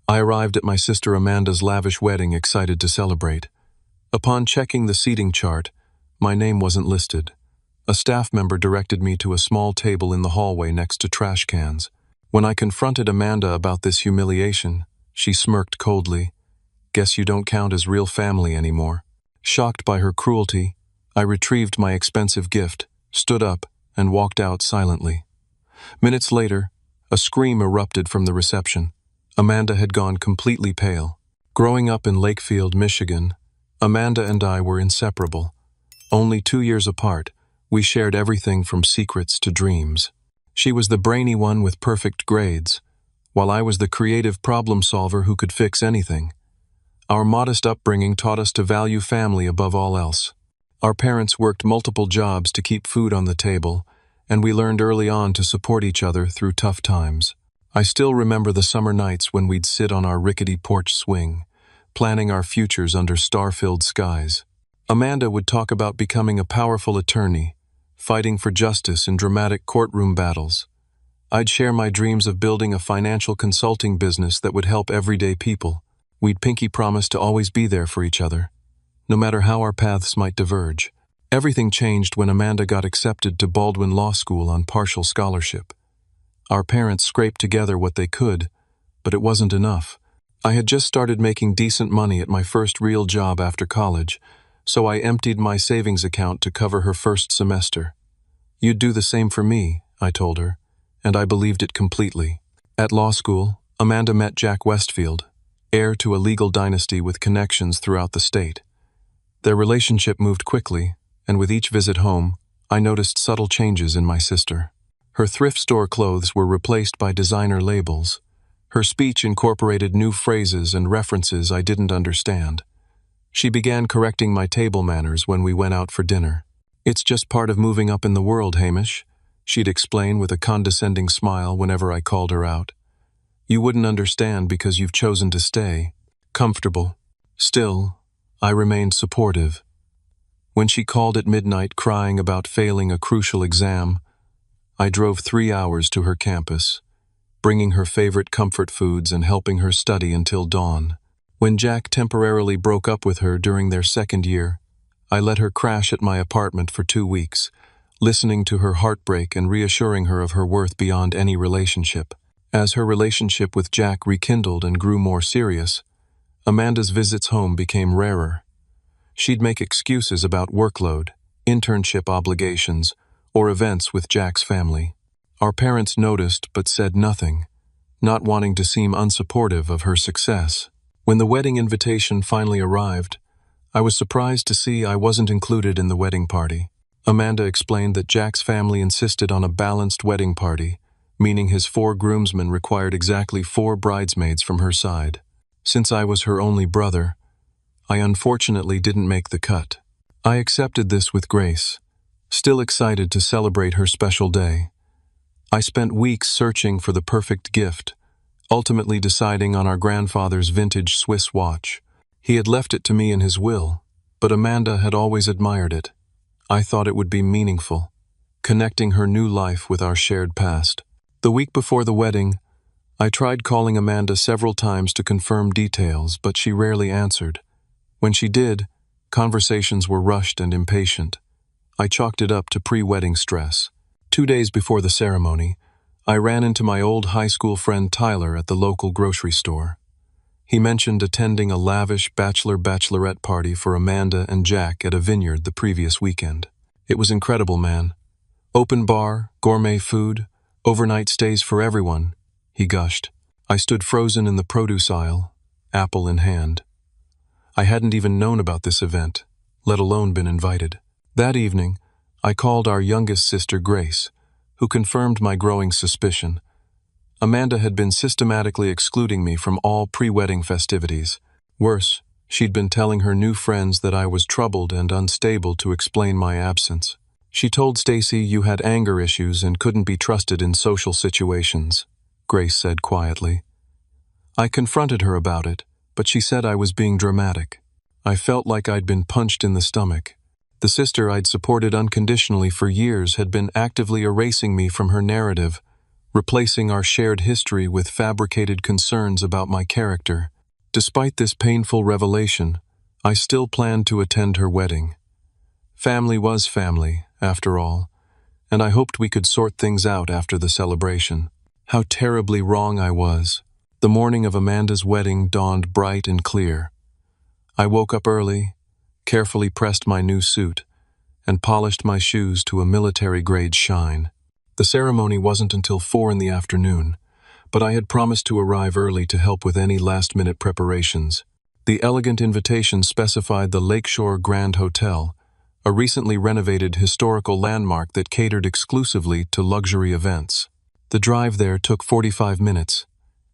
I arrived at my sister Amanda's lavish wedding excited to celebrate. Upon checking the seating chart, my name wasn't listed. A staff member directed me to a small table in the hallway next to trash cans. When I confronted Amanda about this humiliation, she smirked coldly. "Guess you don't count as real family anymore." Shocked by her cruelty, I retrieved my expensive gift, stood up, and walked out silently. Minutes later, a scream erupted from the reception. Amanda had gone completely pale. Growing up in Lakefield, Michigan, Amanda and I were inseparable. Only 2 years apart, we shared everything from secrets to dreams. She was the brainy one with perfect grades, while I was the creative problem solver who could fix anything. Our modest upbringing taught us to value family above all else. Our parents worked multiple jobs to keep food on the table, and we learned early on to support each other through tough times. I still remember the summer nights when we'd sit on our rickety porch swing, planning our futures under star-filled skies. Amanda would talk about becoming a powerful attorney, fighting for justice in dramatic courtroom battles. I'd share my dreams of building a financial consulting business that would help everyday people. We'd pinky promise to always be there for each other, no matter how our paths might diverge. Everything changed when Amanda got accepted to Baldwin Law School on partial scholarship. Our parents scraped together what they could, but it wasn't enough. I had just started making decent money at my first real job after college, so I emptied my savings account to cover her first semester. "You'd do the same for me," I told her, and I believed it completely. At law school, Amanda met Jack Westfield, heir to a legal dynasty with connections throughout the state. Their relationship moved quickly, and with each visit home, I noticed subtle changes in my sister. Her thrift store clothes were replaced by designer labels. Her speech incorporated new phrases and references I didn't understand. She began correcting my table manners when we went out for dinner. "It's just part of moving up in the world, Hamish," she'd explain with a condescending smile whenever I called her out. "You wouldn't understand because you've chosen to stay comfortable." Still, I remained supportive. When she called at midnight crying about failing a crucial exam, I drove 3 hours to her campus, bringing her favorite comfort foods and helping her study until dawn. When Jack temporarily broke up with her during their second year, I let her crash at my apartment for 2 weeks, listening to her heartbreak and reassuring her of her worth beyond any relationship. As her relationship with Jack rekindled and grew more serious, Amanda's visits home became rarer. She'd make excuses about workload, internship obligations, or events with Jack's family. Our parents noticed but said nothing, not wanting to seem unsupportive of her success. When the wedding invitation finally arrived, I was surprised to see I wasn't included in the wedding party. Amanda explained that Jack's family insisted on a balanced wedding party, meaning his 4 groomsmen required exactly 4 bridesmaids from her side. Since I was her only brother, I unfortunately didn't make the cut. I accepted this with grace, still excited to celebrate her special day. I spent weeks searching for the perfect gift, ultimately deciding on our grandfather's vintage Swiss watch. He had left it to me in his will, but Amanda had always admired it. I thought it would be meaningful, connecting her new life with our shared past. The week before the wedding, I tried calling Amanda several times to confirm details, but she rarely answered. When she did, conversations were rushed and impatient. I chalked it up to pre-wedding stress. 2 days before the ceremony, I ran into my old high school friend Tyler at the local grocery store. He mentioned attending a lavish bachelorette party for Amanda and Jack at a vineyard the previous weekend. "It was incredible, man. Open bar, gourmet food, overnight stays for everyone," he gushed. I stood frozen in the produce aisle, apple in hand. I hadn't even known about this event, let alone been invited. That evening, I called our youngest sister Grace, who confirmed my growing suspicion. Amanda had been systematically excluding me from all pre-wedding festivities. Worse, she'd been telling her new friends that I was troubled and unstable to explain my absence. "She told Stacy you had anger issues and couldn't be trusted in social situations," Grace said quietly. I confronted her about it, but she said I was being dramatic. I felt like I'd been punched in the stomach. The sister I'd supported unconditionally for years had been actively erasing me from her narrative, replacing our shared history with fabricated concerns about my character. Despite this painful revelation, I still planned to attend her wedding. Family was family, after all, and I hoped we could sort things out after the celebration. How terribly wrong I was. The morning of Amanda's wedding dawned bright and clear. I woke up early, carefully pressed my new suit, and polished my shoes to a military-grade shine. The ceremony wasn't until 4 in the afternoon, but I had promised to arrive early to help with any last-minute preparations. The elegant invitation specified the Lakeshore Grand Hotel, a recently renovated historical landmark that catered exclusively to luxury events. The drive there took 45 minutes,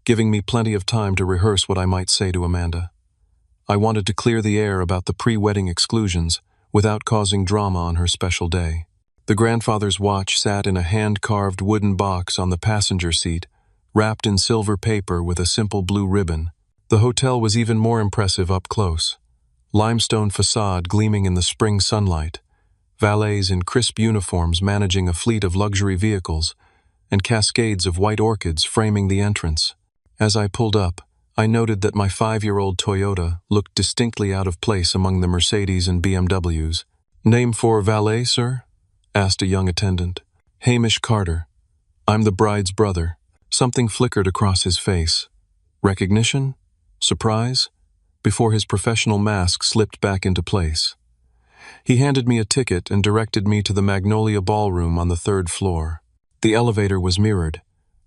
giving me plenty of time to rehearse what I might say to Amanda. I wanted to clear the air about the pre-wedding exclusions without causing drama on her special day. The grandfather's watch sat in a hand-carved wooden box on the passenger seat, wrapped in silver paper with a simple blue ribbon. The hotel was even more impressive up close. Limestone facade gleaming in the spring sunlight, valets in crisp uniforms managing a fleet of luxury vehicles, and cascades of white orchids framing the entrance. As I pulled up, I noted that my 5-year-old Toyota looked distinctly out of place among the Mercedes and BMWs. "Name for valet, sir?" asked a young attendant. "Hamish Carter. I'm the bride's brother." Something flickered across his face. Recognition? Surprise? Before his professional mask slipped back into place. He handed me a ticket and directed me to the Magnolia Ballroom on the 3rd floor. The elevator was mirrored,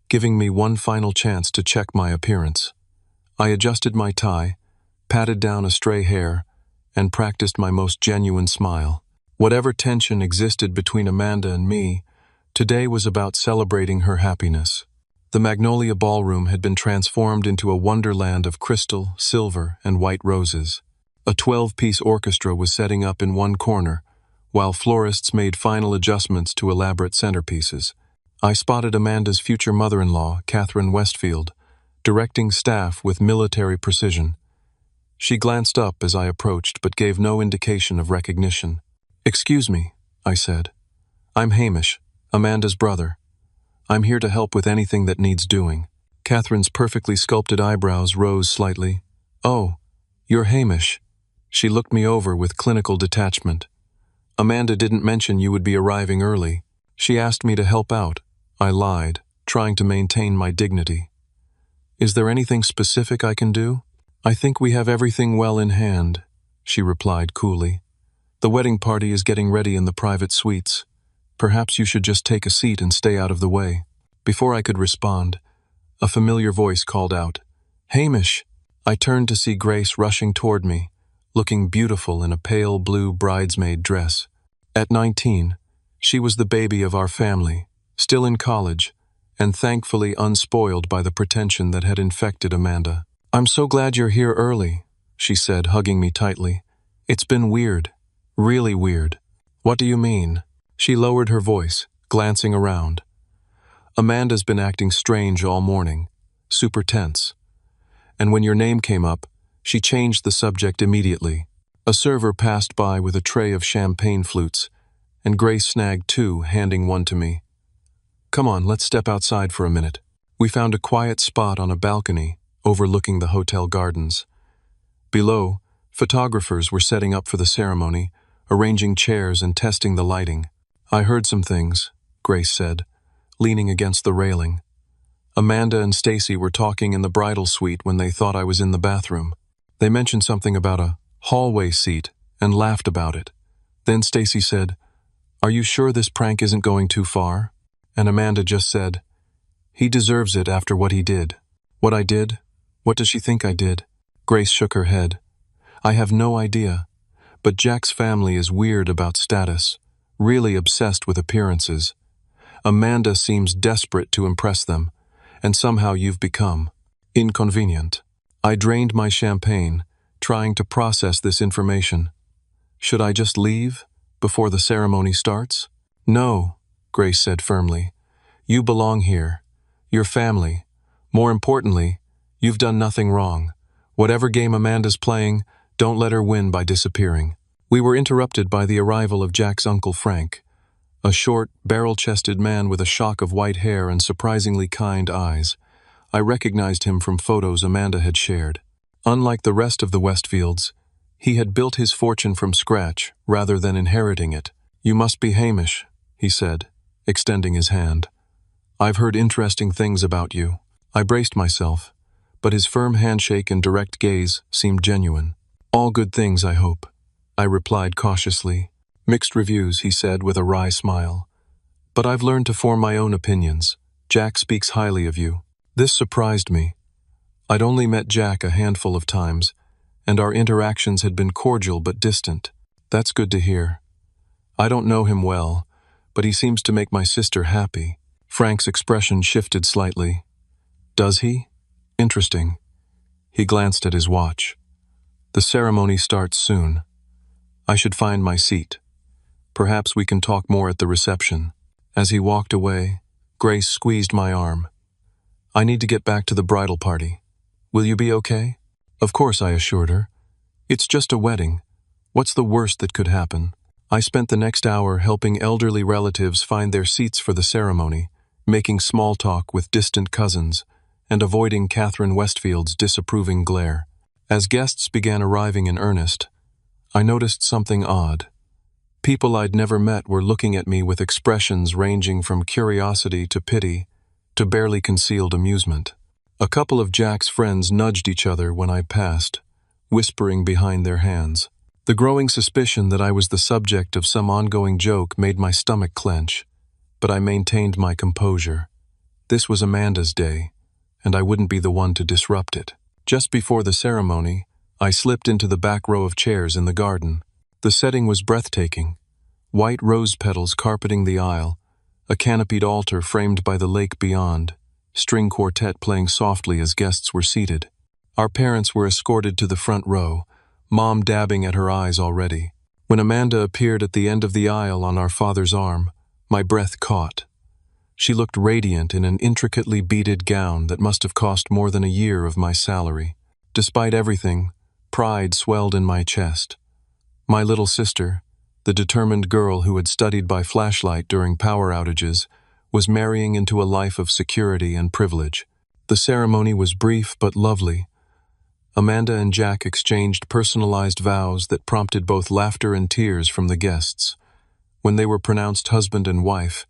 giving me one final chance to check my appearance. I adjusted my tie, patted down a stray hair, and practiced my most genuine smile. Whatever tension existed between Amanda and me, today was about celebrating her happiness. The Magnolia Ballroom had been transformed into a wonderland of crystal, silver, and white roses. A 12-piece orchestra was setting up in one corner, while florists made final adjustments to elaborate centerpieces. I spotted Amanda's future mother-in-law, Catherine Westfield, directing staff with military precision. She glanced up as I approached but gave no indication of recognition. "Excuse me," I said. "I'm Hamish, Amanda's brother. I'm here to help with anything that needs doing." Catherine's perfectly sculpted eyebrows rose slightly. "Oh, you're Hamish." She looked me over with clinical detachment. "Amanda didn't mention you would be arriving early. She asked me to help out." I lied, trying to maintain my dignity. "Is there anything specific I can do?" "I think we have everything well in hand," she replied coolly. "The wedding party is getting ready in the private suites. Perhaps you should just take a seat and stay out of the way." Before I could respond, a familiar voice called out, "Hamish!" I turned to see Grace rushing toward me, looking beautiful in a pale blue bridesmaid dress. At 19, she was the baby of our family, still in college, and thankfully unspoiled by the pretension that had infected Amanda. "I'm so glad you're here early," she said, hugging me tightly. "It's been weird, really weird." "What do you mean?" She lowered her voice, glancing around. "Amanda's been acting strange all morning, super tense. And when your name came up, she changed the subject immediately." A server passed by with a tray of champagne flutes, and Grace snagged 2, handing one to me. "Come on, let's step outside for a minute." We found a quiet spot on a balcony overlooking the hotel gardens. Below, photographers were setting up for the ceremony, arranging chairs and testing the lighting. "I heard some things," Grace said, leaning against the railing. "Amanda and Stacy were talking in the bridal suite when they thought I was in the bathroom. They mentioned something about a hallway seat and laughed about it. Then Stacy said, 'Are you sure this prank isn't going too far?' And Amanda just said, 'He deserves it after what he did.'" "What I did? What does she think I did?" Grace shook her head. "I have no idea, but Jack's family is weird about status, really obsessed with appearances. Amanda seems desperate to impress them, and somehow you've become inconvenient." I drained my champagne, trying to process this information. "Should I just leave before the ceremony starts?" "No," Grace said firmly. "You belong here. You're family. More importantly, you've done nothing wrong. Whatever game Amanda's playing, don't let her win by disappearing." We were interrupted by the arrival of Jack's Uncle Frank, a short, barrel-chested man with a shock of white hair and surprisingly kind eyes. I recognized him from photos Amanda had shared. Unlike the rest of the Westfields, he had built his fortune from scratch rather than inheriting it. "You must be Hamish," he said, extending his hand. "I've heard interesting things about you." I braced myself, but his firm handshake and direct gaze seemed genuine. "All good things, I hope," I replied cautiously. "Mixed reviews," he said with a wry smile. "But I've learned to form my own opinions. Jack speaks highly of you." This surprised me. I'd only met Jack a handful of times, and our interactions had been cordial but distant. "That's good to hear. I don't know him well, but he seems to make my sister happy." Frank's expression shifted slightly. "Does he? Interesting." He glanced at his watch. "The ceremony starts soon. I should find my seat. Perhaps we can talk more at the reception." As he walked away, Grace squeezed my arm. "I need to get back to the bridal party. Will you be okay?" "Of course," I assured her. "It's just a wedding. What's the worst that could happen?" I spent the next hour helping elderly relatives find their seats for the ceremony, making small talk with distant cousins, and avoiding Catherine Westfield's disapproving glare. As guests began arriving in earnest, I noticed something odd. People I'd never met were looking at me with expressions ranging from curiosity to pity to barely concealed amusement. A couple of Jack's friends nudged each other when I passed, whispering behind their hands. The growing suspicion that I was the subject of some ongoing joke made my stomach clench, but I maintained my composure. This was Amanda's day, and I wouldn't be the one to disrupt it. Just before the ceremony, I slipped into the back row of chairs in the garden. The setting was breathtaking. White rose petals carpeting the aisle, a canopied altar framed by the lake beyond, string quartet playing softly as guests were seated. Our parents were escorted to the front row, Mom dabbing at her eyes already. When Amanda appeared at the end of the aisle on our father's arm, my breath caught. She looked radiant in an intricately beaded gown that must have cost more than a year of my salary. Despite everything, pride swelled in my chest. My little sister, the determined girl who had studied by flashlight during power outages, was marrying into a life of security and privilege. The ceremony was brief but lovely. Amanda and Jack exchanged personalized vows that prompted both laughter and tears from the guests. When they were pronounced husband and wife,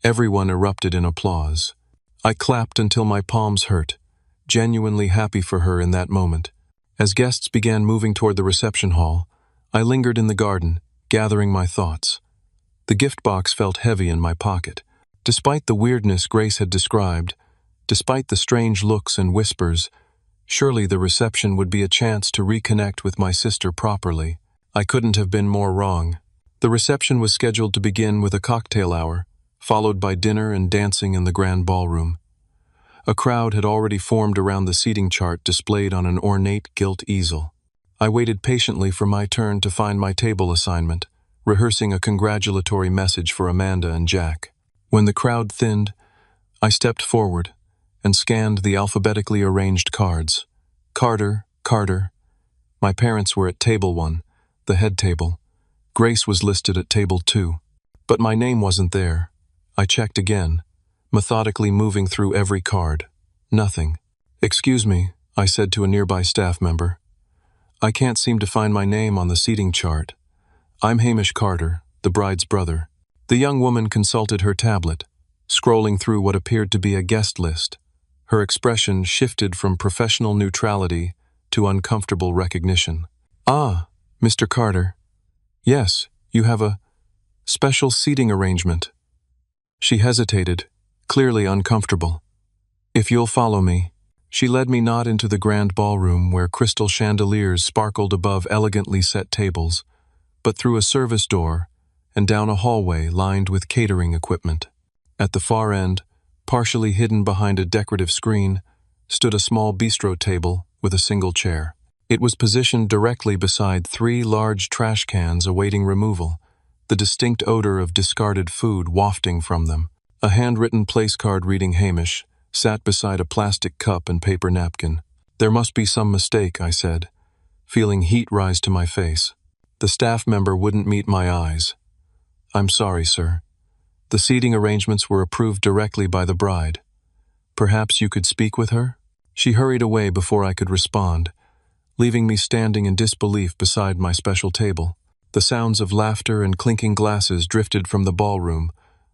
everyone erupted in applause. I clapped until my palms hurt, genuinely happy for her in that moment. As guests began moving toward the reception hall, I lingered in the garden, gathering my thoughts. The gift box felt heavy in my pocket. Despite the weirdness Grace had described, despite the strange looks and whispers, surely the reception would be a chance to reconnect with my sister properly. I couldn't have been more wrong. The reception was scheduled to begin with a cocktail hour, followed by dinner and dancing in the grand ballroom. A crowd had already formed around the seating chart displayed on an ornate gilt easel. I waited patiently for my turn to find my table assignment, rehearsing a congratulatory message for Amanda and Jack. When the crowd thinned, I stepped forward and scanned the alphabetically arranged cards. Carter, Carter. My parents were at table 1, the head table. Grace was listed at table 2. But my name wasn't there. I checked again, methodically moving through every card. Nothing. "Excuse me," I said to a nearby staff member. "I can't seem to find my name on the seating chart. I'm Hamish Carter, the bride's brother." The young woman consulted her tablet, scrolling through what appeared to be a guest list. Her expression shifted from professional neutrality to uncomfortable recognition. "Ah, Mr. Carter. Yes, you have a special seating arrangement." She hesitated, clearly uncomfortable. "If you'll follow me." She led me not into the grand ballroom where crystal chandeliers sparkled above elegantly set tables, but through a service door and down a hallway lined with catering equipment. At the far end, partially hidden behind a decorative screen, stood a small bistro table with a single chair. It was positioned directly beside 3 large trash cans awaiting removal, the distinct odor of discarded food wafting from them. A handwritten place card reading Hamish sat beside a plastic cup and paper napkin. "There must be some mistake," I said, feeling heat rise to my face. The staff member wouldn't meet my eyes. "I'm sorry, sir. The seating arrangements were approved directly by the bride. Perhaps you could speak with her? She hurried away before I could respond, leaving me standing in disbelief beside my special table. The sounds of laughter and clinking glasses drifted from the ballroom,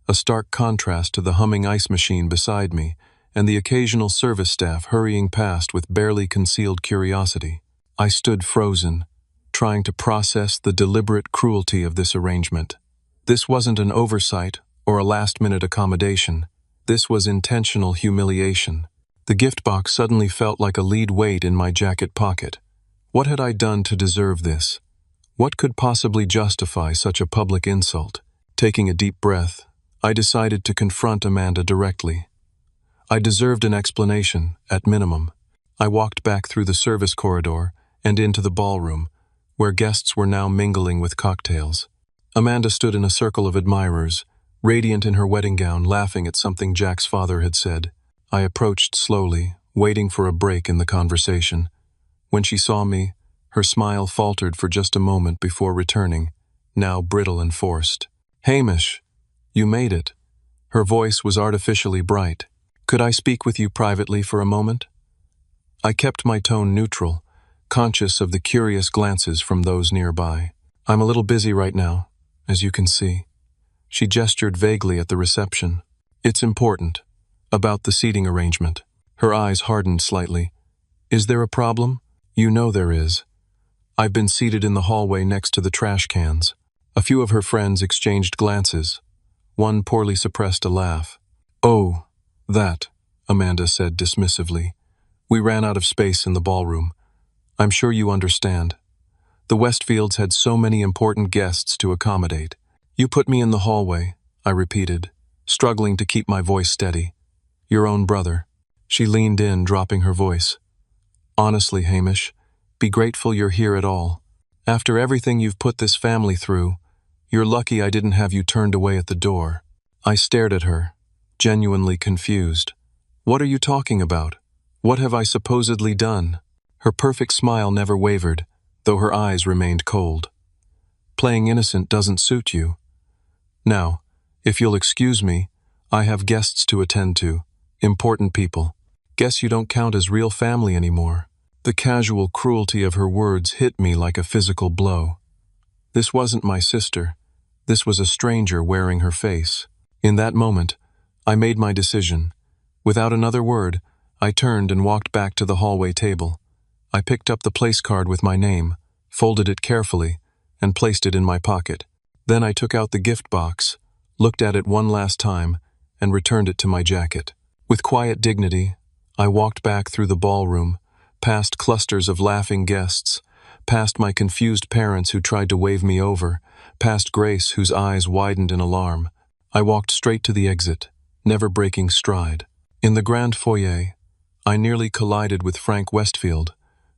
a stark contrast to the humming ice machine beside me and the occasional service staff hurrying past with barely concealed curiosity. I stood frozen, trying to process the deliberate cruelty of this arrangement. This wasn't an oversight or a last-minute accommodation. This was intentional humiliation. The gift box suddenly felt like a lead weight in my jacket pocket. What had I done to deserve this? What could possibly justify such a public insult? Taking a deep breath, I decided to confront Amanda directly. I deserved an explanation, at minimum. I walked back through the service corridor and into the ballroom, where guests were now mingling with cocktails. Amanda stood in a circle of admirers, radiant in her wedding gown, laughing at something Jack's father had said. I approached slowly, waiting for a break in the conversation. When she saw me, her smile faltered for just a moment before returning, now brittle and forced. "Hamish, you made it." Her voice was artificially bright. "Could I speak with you privately for a moment?" I kept my tone neutral, conscious of the curious glances from those nearby. "I'm a little busy right now, as you can see." She gestured vaguely at the reception. "It's important. About the seating arrangement." Her eyes hardened slightly. "Is there a problem?" "You know there is." I've been seated in the hallway next to the trash cans. A few of her friends exchanged glances. One poorly suppressed a laugh. "Oh, that," Amanda said dismissively. "We ran out of space in the ballroom. I'm sure you understand. The Westfields had so many important guests to accommodate." "You put me in the hallway," I repeated, struggling to keep my voice steady. "Your own brother." She leaned in, dropping her voice. "Honestly, Hamish, be grateful you're here at all. After everything you've put this family through, you're lucky I didn't have you turned away at the door." I stared at her, genuinely confused. "What are you talking about? What have I supposedly done?" Her perfect smile never wavered, though her eyes remained cold. "Playing innocent doesn't suit you. Now, if you'll excuse me, I have guests to attend to, important people. Guess you don't count as real family anymore." The casual cruelty of her words hit me like a physical blow. This wasn't my sister. This was a stranger wearing her face. In that moment, I made my decision. Without another word, I turned and walked back to the hallway table. I picked up the place card with my name, folded it carefully, and placed it in my pocket. Then I took out the gift box, looked at it one last time, and returned it to my jacket. With quiet dignity, I walked back through the ballroom, past clusters of laughing guests, past my confused parents who tried to wave me over, past Grace whose eyes widened in alarm. I walked straight to the exit, never breaking stride. In the grand foyer, I nearly collided with Frank Westfield,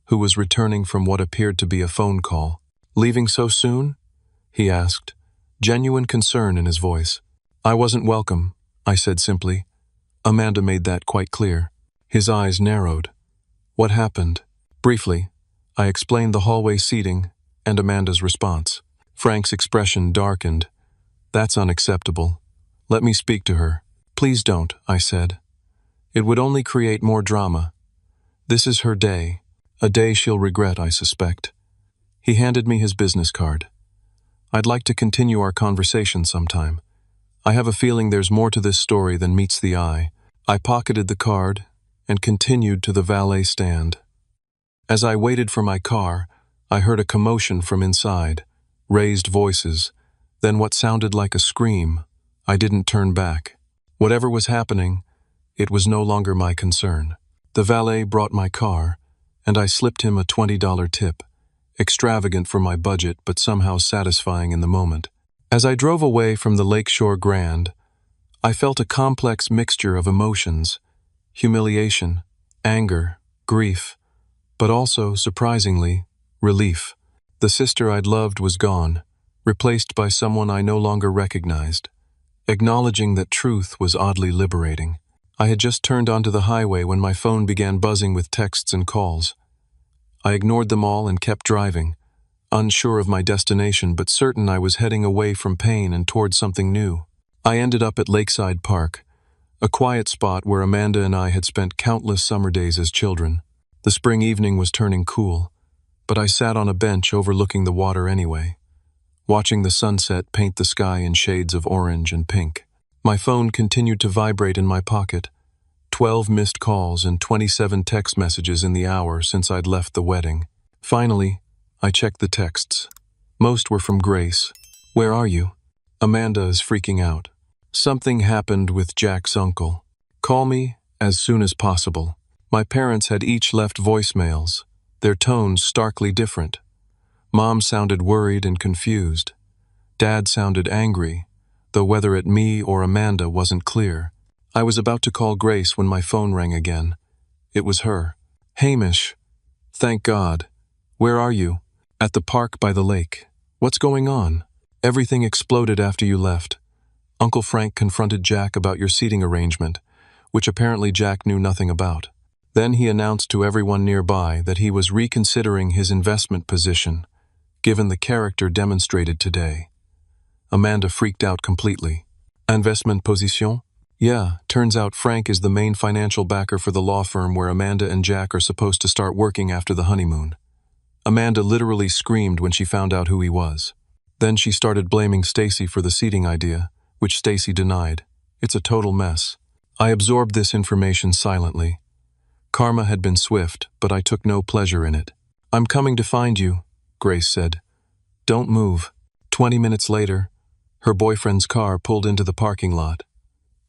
who was returning from what appeared to be a phone call. "Leaving so soon?" he asked, genuine concern in his voice. "I wasn't welcome," I said simply. Amanda made that quite clear. His eyes narrowed. "What happened?" Briefly, I explained the hallway seating and Amanda's response. Frank's expression darkened. "That's unacceptable. Let me speak to her." "Please don't," I said. "It would only create more drama. This is her day, a day she'll regret, I suspect." He handed me his business card. "I'd like to continue our conversation sometime. I have a feeling there's more to this story than meets the eye." I pocketed the card and continued to the valet stand. As I waited for my car, I heard a commotion from inside, raised voices, then what sounded like a scream. I didn't turn back. Whatever was happening, it was no longer my concern. The valet brought my car, and I slipped him a $20 tip, extravagant for my budget but somehow satisfying in the moment. As I drove away from the Lakeshore Grand, I felt a complex mixture of emotions: humiliation, anger, grief, but also, surprisingly, relief. The sister I'd loved was gone, replaced by someone I no longer recognized. Acknowledging that truth was oddly liberating. I had just turned onto the highway when my phone began buzzing with texts and calls. I ignored them all and kept driving, unsure of my destination but certain I was heading away from pain and toward something new. I ended up at Lakeside Park, a quiet spot where Amanda and I had spent countless summer days as children. The spring evening was turning cool, but I sat on a bench overlooking the water anyway, watching the sunset paint the sky in shades of orange and pink. My phone continued to vibrate in my pocket. 12 missed calls and 27 text messages in the hour since I'd left the wedding. Finally, I checked the texts. Most were from Grace. "Where are you?" "Amanda is freaking out. Something happened with Jack's uncle. Call me as soon as possible." My parents had each left voicemails, their tones starkly different. Mom sounded worried and confused. Dad sounded angry, though whether at me or Amanda wasn't clear. I was about to call Grace when my phone rang again. It was her. "Hamish. Thank God. Where are you?" "At the park by the lake. What's going on?" "Everything exploded after you left. Uncle Frank confronted Jack about your seating arrangement, which apparently Jack knew nothing about. Then he announced to everyone nearby that he was reconsidering his investment position, given the character demonstrated today." Amanda freaked out completely. "Investment position?" "Yeah, turns out Frank is the main financial backer for the law firm where Amanda and Jack are supposed to start working after the honeymoon." Amanda literally screamed when she found out who he was. Then she started blaming Stacy for the seating idea, which Stacy denied. It's a total mess. I absorbed this information silently. Karma had been swift, but I took no pleasure in it. "I'm coming to find you," Grace said. "Don't move." 20 minutes later, her boyfriend's car pulled into the parking lot.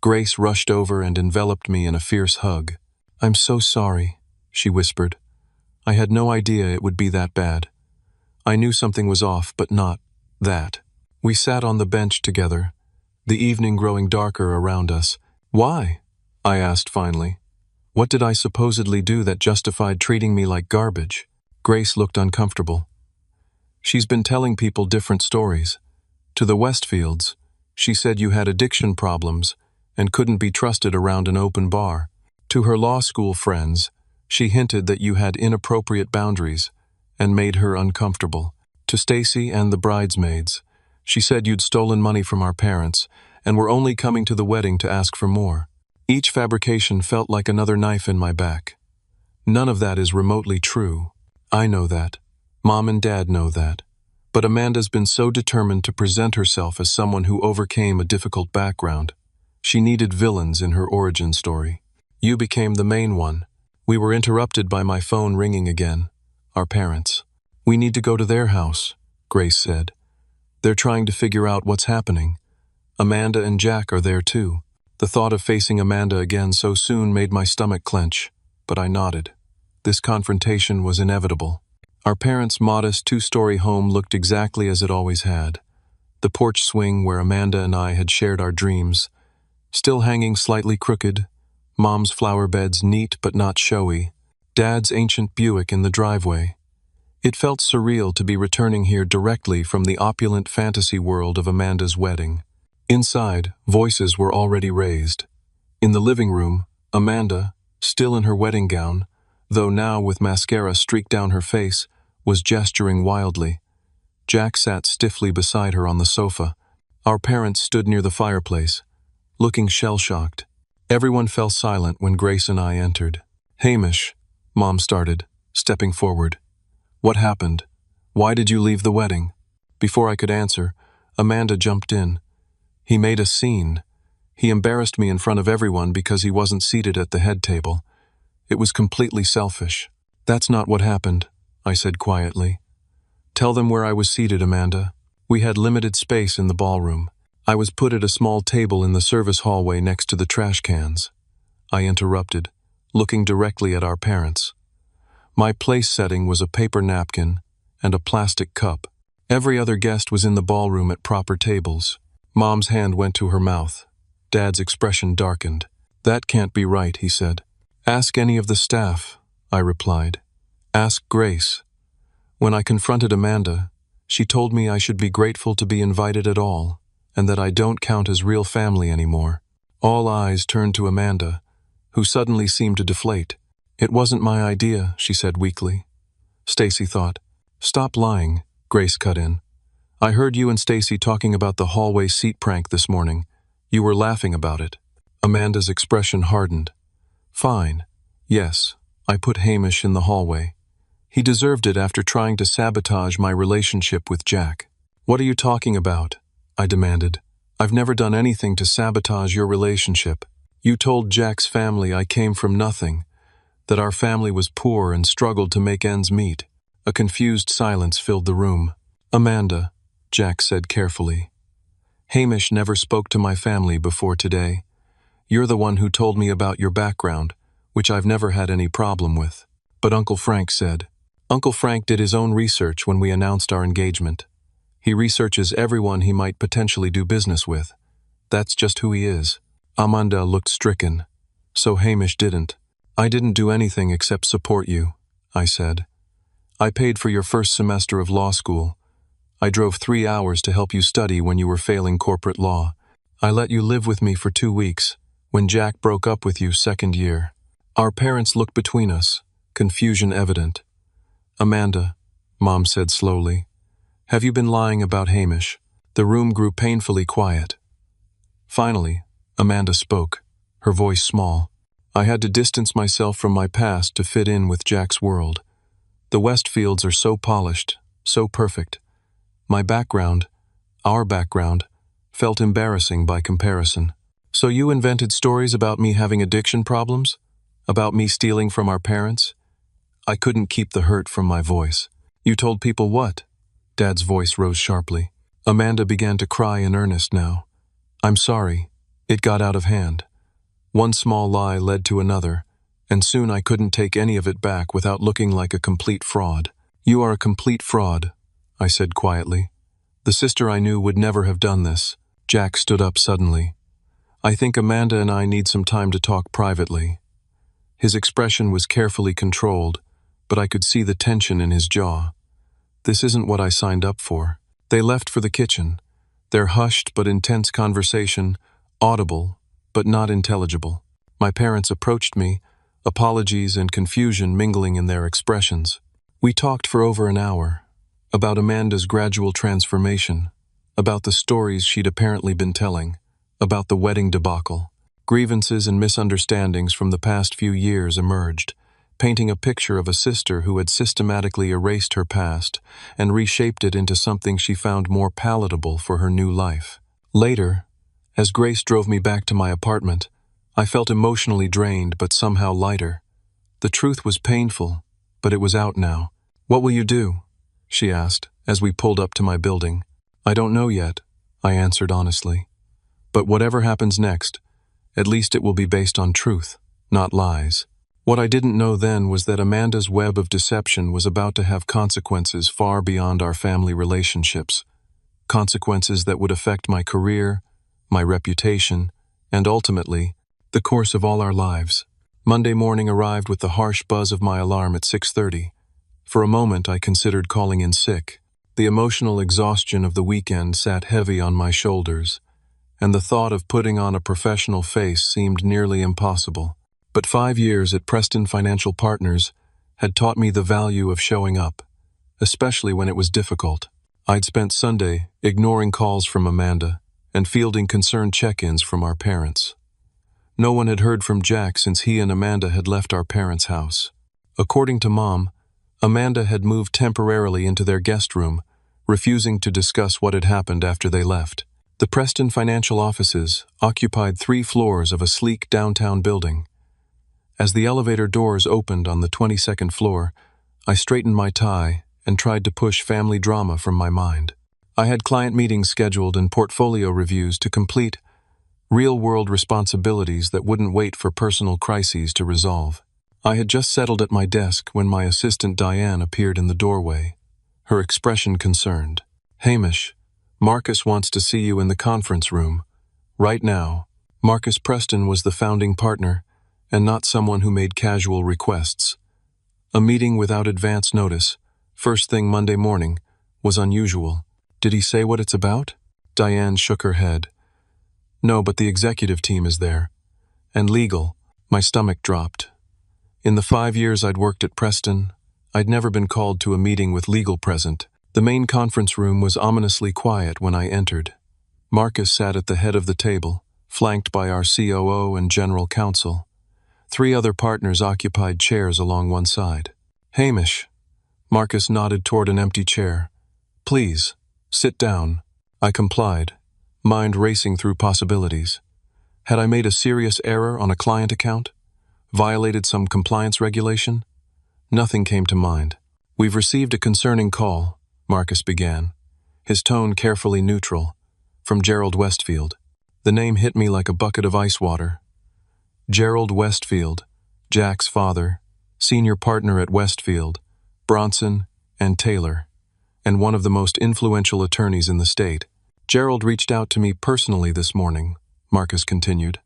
Grace rushed over and enveloped me in a fierce hug. "I'm so sorry," she whispered. "I had no idea it would be that bad. I knew something was off, but not that." We sat on the bench together, the evening growing darker around us. "Why?" I asked finally. "What did I supposedly do that justified treating me like garbage?" Grace looked uncomfortable. "She's been telling people different stories. To the Westfields, she said you had addiction problems and couldn't be trusted around an open bar. To her law school friends, she hinted that you had inappropriate boundaries and made her uncomfortable. To Stacy and the bridesmaids, she said you'd stolen money from our parents and were only coming to the wedding to ask for more. Each fabrication felt like another knife in my back. None of that is remotely true. I know that. Mom and Dad know that. But Amanda's been so determined to present herself as someone who overcame a difficult background. She needed villains in her origin story. You became the main one." We were interrupted by my phone ringing again. Our parents. "We need to go to their house," Grace said. "They're trying to figure out what's happening. Amanda and Jack are there too." The thought of facing Amanda again so soon made my stomach clench, but I nodded. This confrontation was inevitable. Our parents' modest two-story home looked exactly as it always had. The porch swing where Amanda and I had shared our dreams, still hanging slightly crooked, Mom's flower beds neat but not showy, Dad's ancient Buick in the driveway. It felt surreal to be returning here directly from the opulent fantasy world of Amanda's wedding. Inside, voices were already raised. In the living room, Amanda, still in her wedding gown, though now with mascara streaked down her face, was gesturing wildly. Jack sat stiffly beside her on the sofa. Our parents stood near the fireplace, looking shell-shocked. Everyone fell silent when Grace and I entered. "Hamish," Mom started, stepping forward. "What happened? Why did you leave the wedding?" Before I could answer, Amanda jumped in. "He made a scene. He embarrassed me in front of everyone because he wasn't seated at the head table. It was completely selfish." "That's not what happened," I said quietly. "Tell them where I was seated, Amanda." We had limited space in the ballroom. I was put at a small table in the service hallway next to the trash cans. I interrupted, looking directly at our parents. My place setting was a paper napkin and a plastic cup. Every other guest was in the ballroom at proper tables. Mom's hand went to her mouth. Dad's expression darkened. "That can't be right," he said. "Ask any of the staff," I replied. "Ask Grace." When I confronted Amanda, she told me I should be grateful to be invited at all, and that I don't count as real family anymore. All eyes turned to Amanda, who suddenly seemed to deflate. "It wasn't my idea," she said weakly. Stacy thought. "Stop lying," Grace cut in. "I heard you and Stacy talking about the hallway seat prank this morning. You were laughing about it. Amanda's expression hardened. Fine. Yes, I put Hamish in the hallway. He deserved it after trying to sabotage my relationship with Jack. What are you talking about? I demanded. I've never done anything to sabotage your relationship. You told Jack's family I came from nothing, that our family was poor and struggled to make ends meet. A confused silence filled the room. Amanda, Jack said carefully. Hamish never spoke to my family before today. You're the one who told me about your background, which I've never had any problem with. But Uncle Frank said. Uncle Frank did his own research when we announced our engagement. He researches everyone he might potentially do business with. That's just who he is. Amanda looked stricken. So Hamish didn't. I didn't do anything except support you, I said. I paid for your first semester of law school. I drove 3 hours to help you study when you were failing corporate law. I let you live with me for 2 weeks, when Jack broke up with you second year. Our parents looked between us, confusion evident. Amanda, Mom said slowly, have you been lying about Hamish? The room grew painfully quiet. Finally, Amanda spoke, her voice small. I had to distance myself from my past to fit in with Jack's world. The Westfields are so polished, so perfect. My background, our background, felt embarrassing by comparison. So you invented stories about me having addiction problems? About me stealing from our parents? I couldn't keep the hurt from my voice. You told people what? Dad's voice rose sharply. Amanda began to cry in earnest now. I'm sorry. It got out of hand. One small lie led to another, and soon I couldn't take any of it back without looking like a complete fraud. You are a complete fraud, I said quietly. The sister I knew would never have done this. Jack stood up suddenly. I think Amanda and I need some time to talk privately. His expression was carefully controlled, but I could see the tension in his jaw. This isn't what I signed up for. They left for the kitchen, their hushed but intense conversation, audible but not intelligible. My parents approached me, apologies and confusion mingling in their expressions. We talked for over an hour, about Amanda's gradual transformation, about the stories she'd apparently been telling, about the wedding debacle. Grievances and misunderstandings from the past few years emerged, painting a picture of a sister who had systematically erased her past and reshaped it into something she found more palatable for her new life. Later, as Grace drove me back to my apartment, I felt emotionally drained but somehow lighter. The truth was painful, but it was out now. What will you do? She asked, as we pulled up to my building. I don't know yet, I answered honestly. But whatever happens next, at least it will be based on truth, not lies. What I didn't know then was that Amanda's web of deception was about to have consequences far beyond our family relationships. Consequences that would affect my career, my reputation, and ultimately, the course of all our lives. Monday morning arrived with the harsh buzz of my alarm at 6:30. For a moment I considered calling in sick. The emotional exhaustion of the weekend sat heavy on my shoulders, and the thought of putting on a professional face seemed nearly impossible. But 5 years at Preston Financial Partners had taught me the value of showing up, especially when it was difficult. I'd spent Sunday ignoring calls from Amanda and fielding concerned check-ins from our parents. No one had heard from Jack since he and Amanda had left our parents' house. According to Mom, Amanda had moved temporarily into their guest room, refusing to discuss what had happened after they left. The Preston Financial offices occupied 3 floors of a sleek downtown building. As the elevator doors opened on the 22nd floor, I straightened my tie and tried to push family drama from my mind. I had client meetings scheduled and portfolio reviews to complete, real-world responsibilities that wouldn't wait for personal crises to resolve. I had just settled at my desk when my assistant Diane appeared in the doorway, her expression concerned. Hamish, Marcus wants to see you in the conference room. Right now. Marcus Preston was the founding partner, and not someone who made casual requests. A meeting without advance notice, first thing Monday morning, was unusual. Did he say what it's about? Diane shook her head. No, but the executive team is there. And legal. My stomach dropped. In the 5 years I'd worked at Preston, I'd never been called to a meeting with legal present. The main conference room was ominously quiet when I entered. Marcus sat at the head of the table, flanked by our COO and general counsel. 3 other partners occupied chairs along one side. Hamish. Marcus nodded toward an empty chair. Please, sit down. I complied, mind racing through possibilities. Had I made a serious error on a client account? Violated some compliance regulation? Nothing came to mind. We've received a concerning call, Marcus began, his tone carefully neutral, from Gerald Westfield. The name hit me like a bucket of ice water. Gerald Westfield, Jack's father, senior partner at Westfield, Bronson, and Taylor, and one of the most influential attorneys in the state. Gerald reached out to me personally this morning, Marcus continued.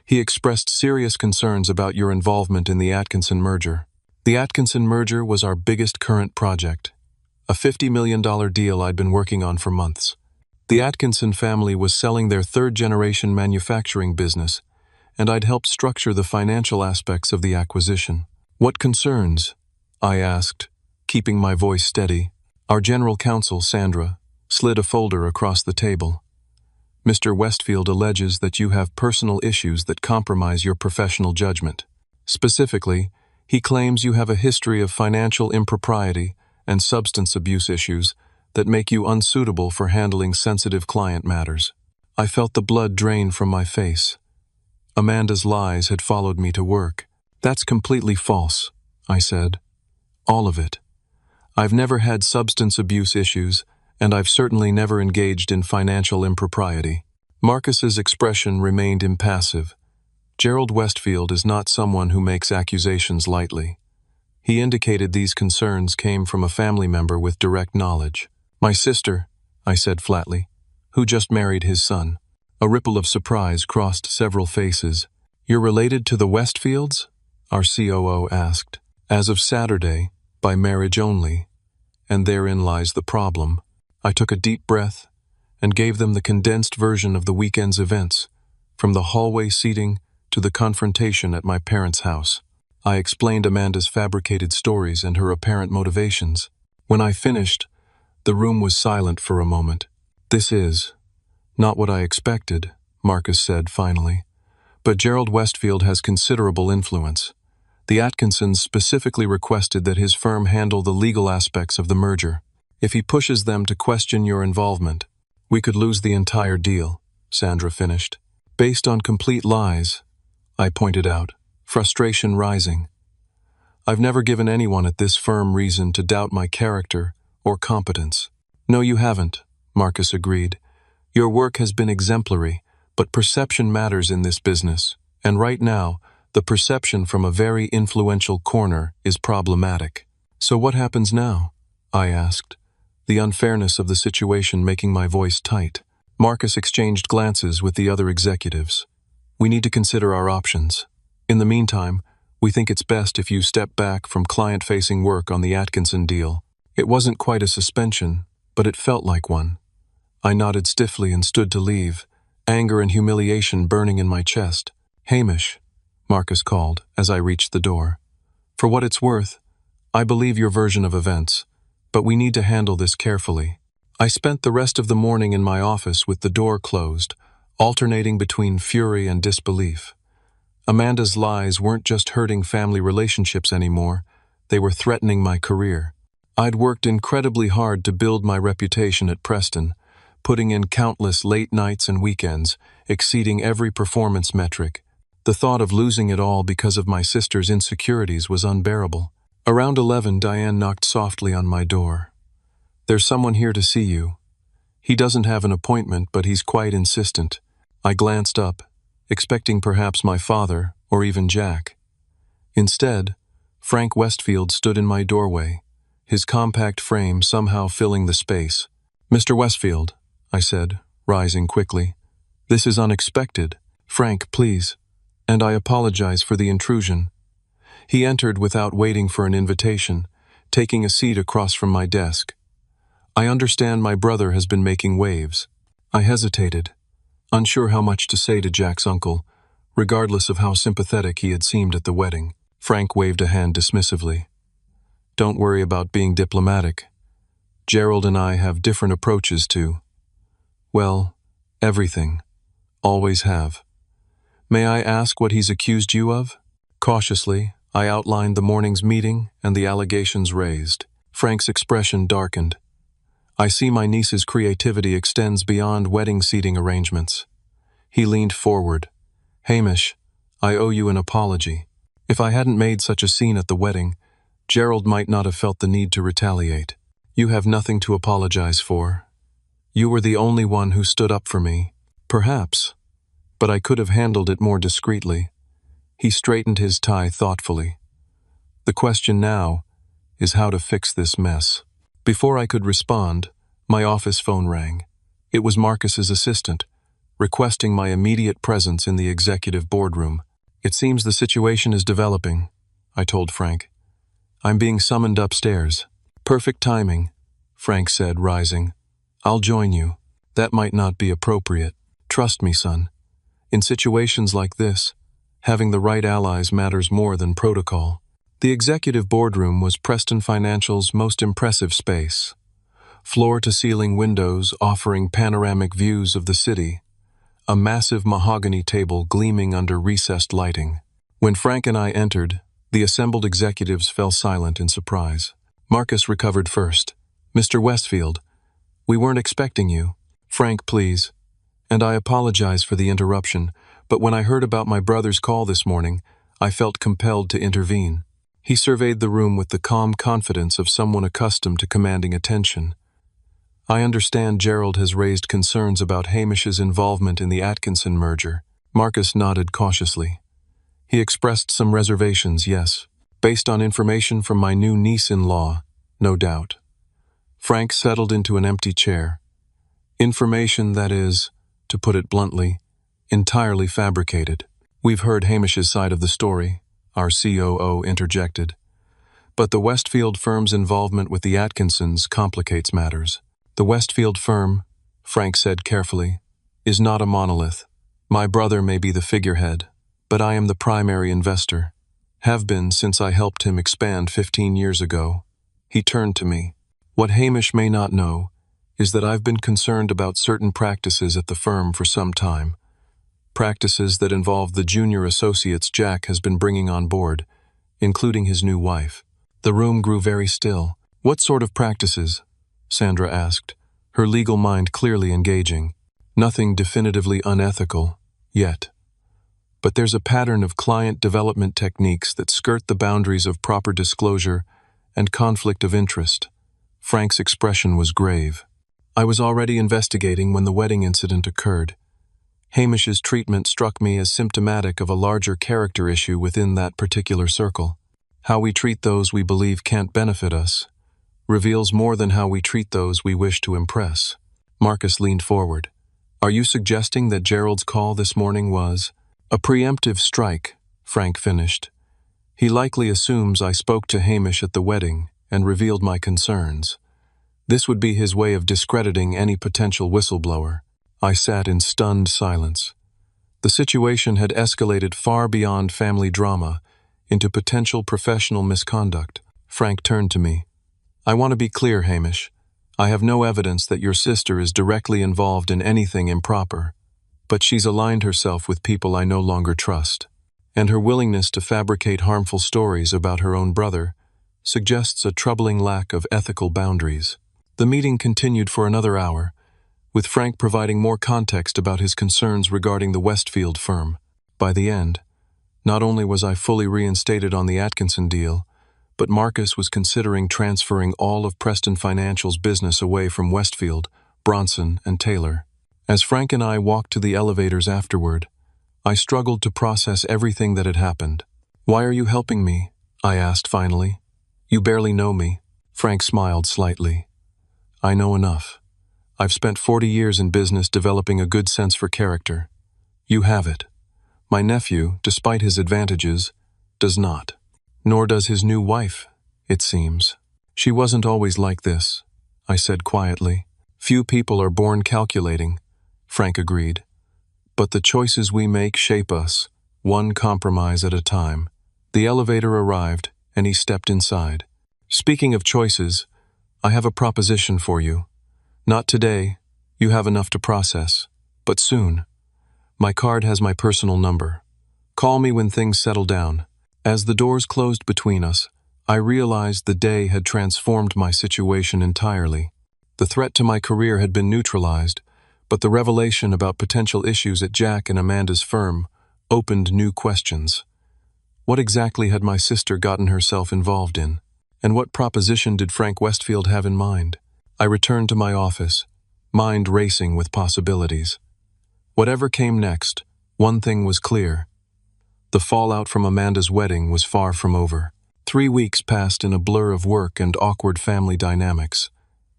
He expressed serious concerns about your involvement in the Atkinson merger. The Atkinson merger was our biggest current project, a $50 million deal I'd been working on for months. The Atkinson family was selling their third-generation manufacturing business, and I'd helped structure the financial aspects of the acquisition. What concerns? I asked, keeping my voice steady. Our general counsel, Sandra, slid a folder across the table. Mr. Westfield alleges that you have personal issues that compromise your professional judgment. Specifically, he claims you have a history of financial impropriety and substance abuse issues that make you unsuitable for handling sensitive client matters. I felt the blood drain from my face. Amanda's lies had followed me to work. That's completely false, I said. All of it. I've never had substance abuse issues, and I've certainly never engaged in financial impropriety. Marcus's expression remained impassive. Gerald Westfield is not someone who makes accusations lightly. He indicated these concerns came from a family member with direct knowledge. My sister, I said flatly, who just married his son. A ripple of surprise crossed several faces. You're related to the Westfields? Our COO asked. As of Saturday, by marriage only. And therein lies the problem. I took a deep breath and gave them the condensed version of the weekend's events, from the hallway seating to the confrontation at my parents' house. I explained Amanda's fabricated stories and her apparent motivations. When I finished, the room was silent for a moment. This is not what I expected, Marcus said finally. But Gerald Westfield has considerable influence. The Atkinsons specifically requested that his firm handle the legal aspects of the merger. If he pushes them to question your involvement, we could lose the entire deal, Sandra finished. Based on complete lies, I pointed out, frustration rising. I've never given anyone at this firm reason to doubt my character or competence. No, you haven't, Marcus agreed. Your work has been exemplary, but perception matters in this business, and right now, the perception from a very influential corner is problematic. So what happens now? I asked, the unfairness of the situation making my voice tight. Marcus exchanged glances with the other executives. We need to consider our options. In the meantime, we think it's best if you step back from client-facing work on the Atkinson deal. It wasn't quite a suspension, but it felt like one. I nodded stiffly and stood to leave, anger and humiliation burning in my chest. Hamish, Marcus called as I reached the door. For what it's worth, I believe your version of events, but we need to handle this carefully. I spent the rest of the morning in my office with the door closed, alternating between fury and disbelief. Amanda's lies weren't just hurting family relationships anymore, they were threatening my career. I'd worked incredibly hard to build my reputation at Preston, putting in countless late nights and weekends, exceeding every performance metric. The thought of losing it all because of my sister's insecurities was unbearable. Around 11, Diane knocked softly on my door. There's someone here to see you. He doesn't have an appointment, but he's quite insistent. I glanced up, expecting perhaps my father or even Jack. Instead, Frank Westfield stood in my doorway, his compact frame somehow filling the space. Mr. Westfield, I said, rising quickly. This is unexpected. Frank, please. And I apologize for the intrusion. He entered without waiting for an invitation, taking a seat across from my desk. I understand my brother has been making waves. I hesitated, unsure how much to say to Jack's uncle, regardless of how sympathetic he had seemed at the wedding. Frank waved a hand dismissively. Don't worry about being diplomatic. Gerald and I have different approaches to, well, everything. Always have. May I ask what he's accused you of? Cautiously, I outlined the morning's meeting and the allegations raised. Frank's expression darkened. I see my niece's creativity extends beyond wedding seating arrangements. He leaned forward. Hamish, I owe you an apology. If I hadn't made such a scene at the wedding, Gerald might not have felt the need to retaliate. You have nothing to apologize for. You were the only one who stood up for me. Perhaps, but I could have handled it more discreetly. He straightened his tie thoughtfully. The question now is how to fix this mess. Before I could respond, my office phone rang. It was Marcus's assistant, requesting my immediate presence in the executive boardroom. It seems the situation is developing, I told Frank. I'm being summoned upstairs. Perfect timing, Frank said, rising. I'll join you. That might not be appropriate. Trust me, son. In situations like this, having the right allies matters more than protocol. The executive boardroom was Preston Financial's most impressive space. Floor-to-ceiling windows offering panoramic views of the city. A massive mahogany table gleaming under recessed lighting. When Frank and I entered, the assembled executives fell silent in surprise. Marcus recovered first. Mr. Westfield, we weren't expecting you. Frank, please. And I apologize for the interruption, but when I heard about my brother's call this morning, I felt compelled to intervene. He surveyed the room with the calm confidence of someone accustomed to commanding attention. I understand Gerald has raised concerns about Hamish's involvement in the Atkinson merger. Marcus nodded cautiously. He expressed some reservations, yes, based on information from my new niece-in-law, no doubt. Frank settled into an empty chair. Information that is, to put it bluntly, entirely fabricated. We've heard Hamish's side of the story, our COO interjected. But the Westfield firm's involvement with the Atkinsons complicates matters. The Westfield firm, Frank said carefully, is not a monolith. My brother may be the figurehead, but I am the primary investor. Have been since I helped him expand 15 years ago. He turned to me. What Hamish may not know is that I've been concerned about certain practices at the firm for some time. Practices that involve the junior associates Jack has been bringing on board, including his new wife. The room grew very still. What sort of practices? Sandra asked, her legal mind clearly engaging. Nothing definitively unethical, yet. But there's a pattern of client development techniques that skirt the boundaries of proper disclosure and conflict of interest. Frank's expression was grave. I was already investigating when the wedding incident occurred. Hamish's treatment struck me as symptomatic of a larger character issue within that particular circle. How we treat those we believe can't benefit us reveals more than how we treat those we wish to impress. Marcus leaned forward. Are you suggesting that Gerald's call this morning was a preemptive strike? Frank finished. He likely assumes I spoke to Hamish at the wedding and revealed my concerns. This would be his way of discrediting any potential whistleblower. I sat in stunned silence. The situation had escalated far beyond family drama into potential professional misconduct. Frank turned to me. I want to be clear, Hamish. I have no evidence that your sister is directly involved in anything improper, but she's aligned herself with people I no longer trust, and her willingness to fabricate harmful stories about her own brother suggests a troubling lack of ethical boundaries. The meeting continued for another hour, with Frank providing more context about his concerns regarding the Westfield firm. By the end, not only was I fully reinstated on the Atkinson deal, but Marcus was considering transferring all of Preston Financial's business away from Westfield, Bronson, and Taylor. As Frank and I walked to the elevators afterward, I struggled to process everything that had happened. Why are you helping me? I asked finally. You barely know me. Frank smiled slightly. I know enough. I've spent 40 years in business developing a good sense for character. You have it. My nephew, despite his advantages, does not. Nor does his new wife, it seems. She wasn't always like this, I said quietly. Few people are born calculating, Frank agreed. But the choices we make shape us, one compromise at a time. The elevator arrived, and he stepped inside. Speaking of choices, I have a proposition for you. Not today, you have enough to process, but soon. My card has my personal number. Call me when things settle down." As the doors closed between us, I realized the day had transformed my situation entirely. The threat to my career had been neutralized, but the revelation about potential issues at Jack and Amanda's firm opened new questions. What exactly had my sister gotten herself involved in? And what proposition did Frank Westfield have in mind? I returned to my office, mind racing with possibilities. Whatever came next, one thing was clear. The fallout from Amanda's wedding was far from over. 3 weeks passed in a blur of work and awkward family dynamics.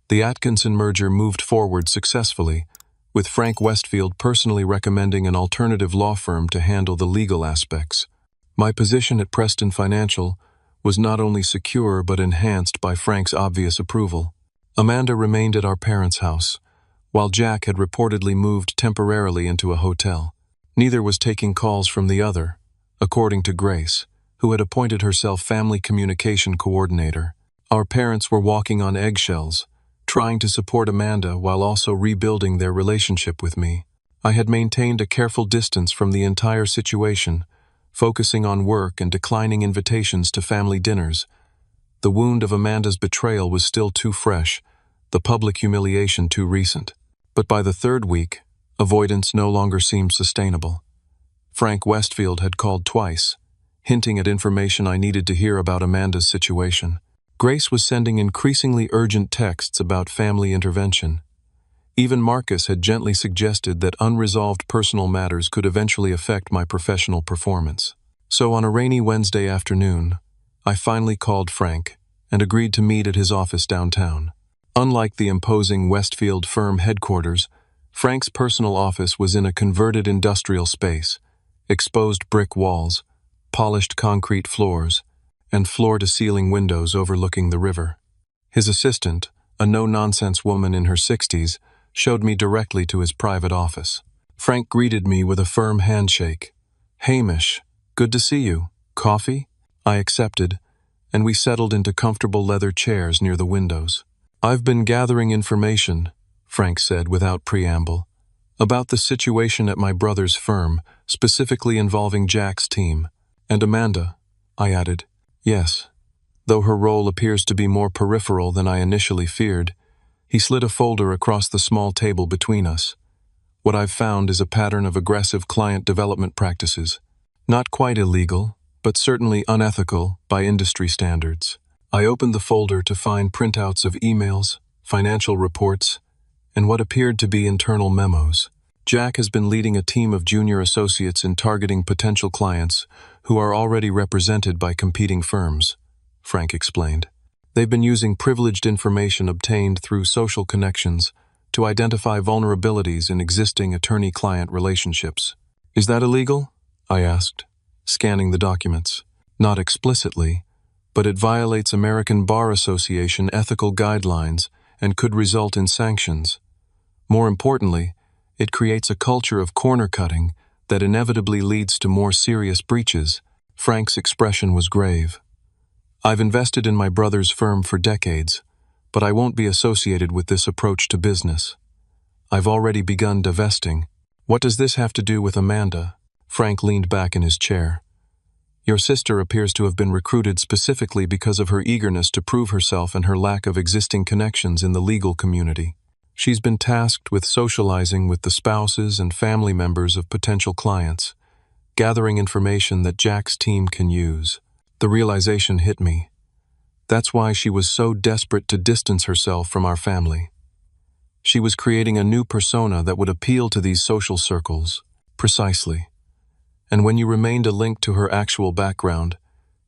The Atkinson merger moved forward successfully, with Frank Westfield personally recommending an alternative law firm to handle the legal aspects. My position at Preston Financial was not only secure but enhanced by Frank's obvious approval. Amanda remained at our parents' house, while Jack had reportedly moved temporarily into a hotel. Neither was taking calls from the other, according to Grace, who had appointed herself family communication coordinator. Our parents were walking on eggshells, trying to support Amanda while also rebuilding their relationship with me. I had maintained a careful distance from the entire situation, focusing on work and declining invitations to family dinners. The wound of Amanda's betrayal was still too fresh, the public humiliation too recent. But by the 3rd week, avoidance no longer seemed sustainable. Frank Westfield had called twice, hinting at information I needed to hear about Amanda's situation. Grace was sending increasingly urgent texts about family intervention. Even Marcus had gently suggested that unresolved personal matters could eventually affect my professional performance. So on a rainy Wednesday afternoon, I finally called Frank and agreed to meet at his office downtown. Unlike the imposing Westfield firm headquarters, Frank's personal office was in a converted industrial space, exposed brick walls, polished concrete floors, and floor-to-ceiling windows overlooking the river. His assistant, a no-nonsense woman in her 60s, showed me directly to his private office. Frank greeted me with a firm handshake. "Hamish, good to see you. Coffee?" I accepted, and we settled into comfortable leather chairs near the windows. "I've been gathering information," Frank said without preamble, "about the situation at my brother's firm, specifically involving Jack's team. And Amanda," I added. "Yes, though her role appears to be more peripheral than I initially feared." He slid a folder across the small table between us. "What I've found is a pattern of aggressive client development practices. Not quite illegal, but certainly unethical by industry standards." I opened the folder to find printouts of emails, financial reports, and what appeared to be internal memos. Jack has been leading a team of junior associates in targeting potential clients who are already represented by competing firms, Frank explained. They've been using privileged information obtained through social connections to identify vulnerabilities in existing attorney-client relationships. "Is that illegal?" I asked, scanning the documents. "Not explicitly, but it violates American Bar Association ethical guidelines and could result in sanctions. More importantly, it creates a culture of corner-cutting that inevitably leads to more serious breaches." Frank's expression was grave. "I've invested in my brother's firm for decades, but I won't be associated with this approach to business. I've already begun divesting." "What does this have to do with Amanda?" Frank leaned back in his chair. "Your sister appears to have been recruited specifically because of her eagerness to prove herself and her lack of existing connections in the legal community. She's been tasked with socializing with the spouses and family members of potential clients, gathering information that Jack's team can use." The realization hit me. That's why she was so desperate to distance herself from our family. She was creating a new persona that would appeal to these social circles. Precisely. And when you remained a link to her actual background,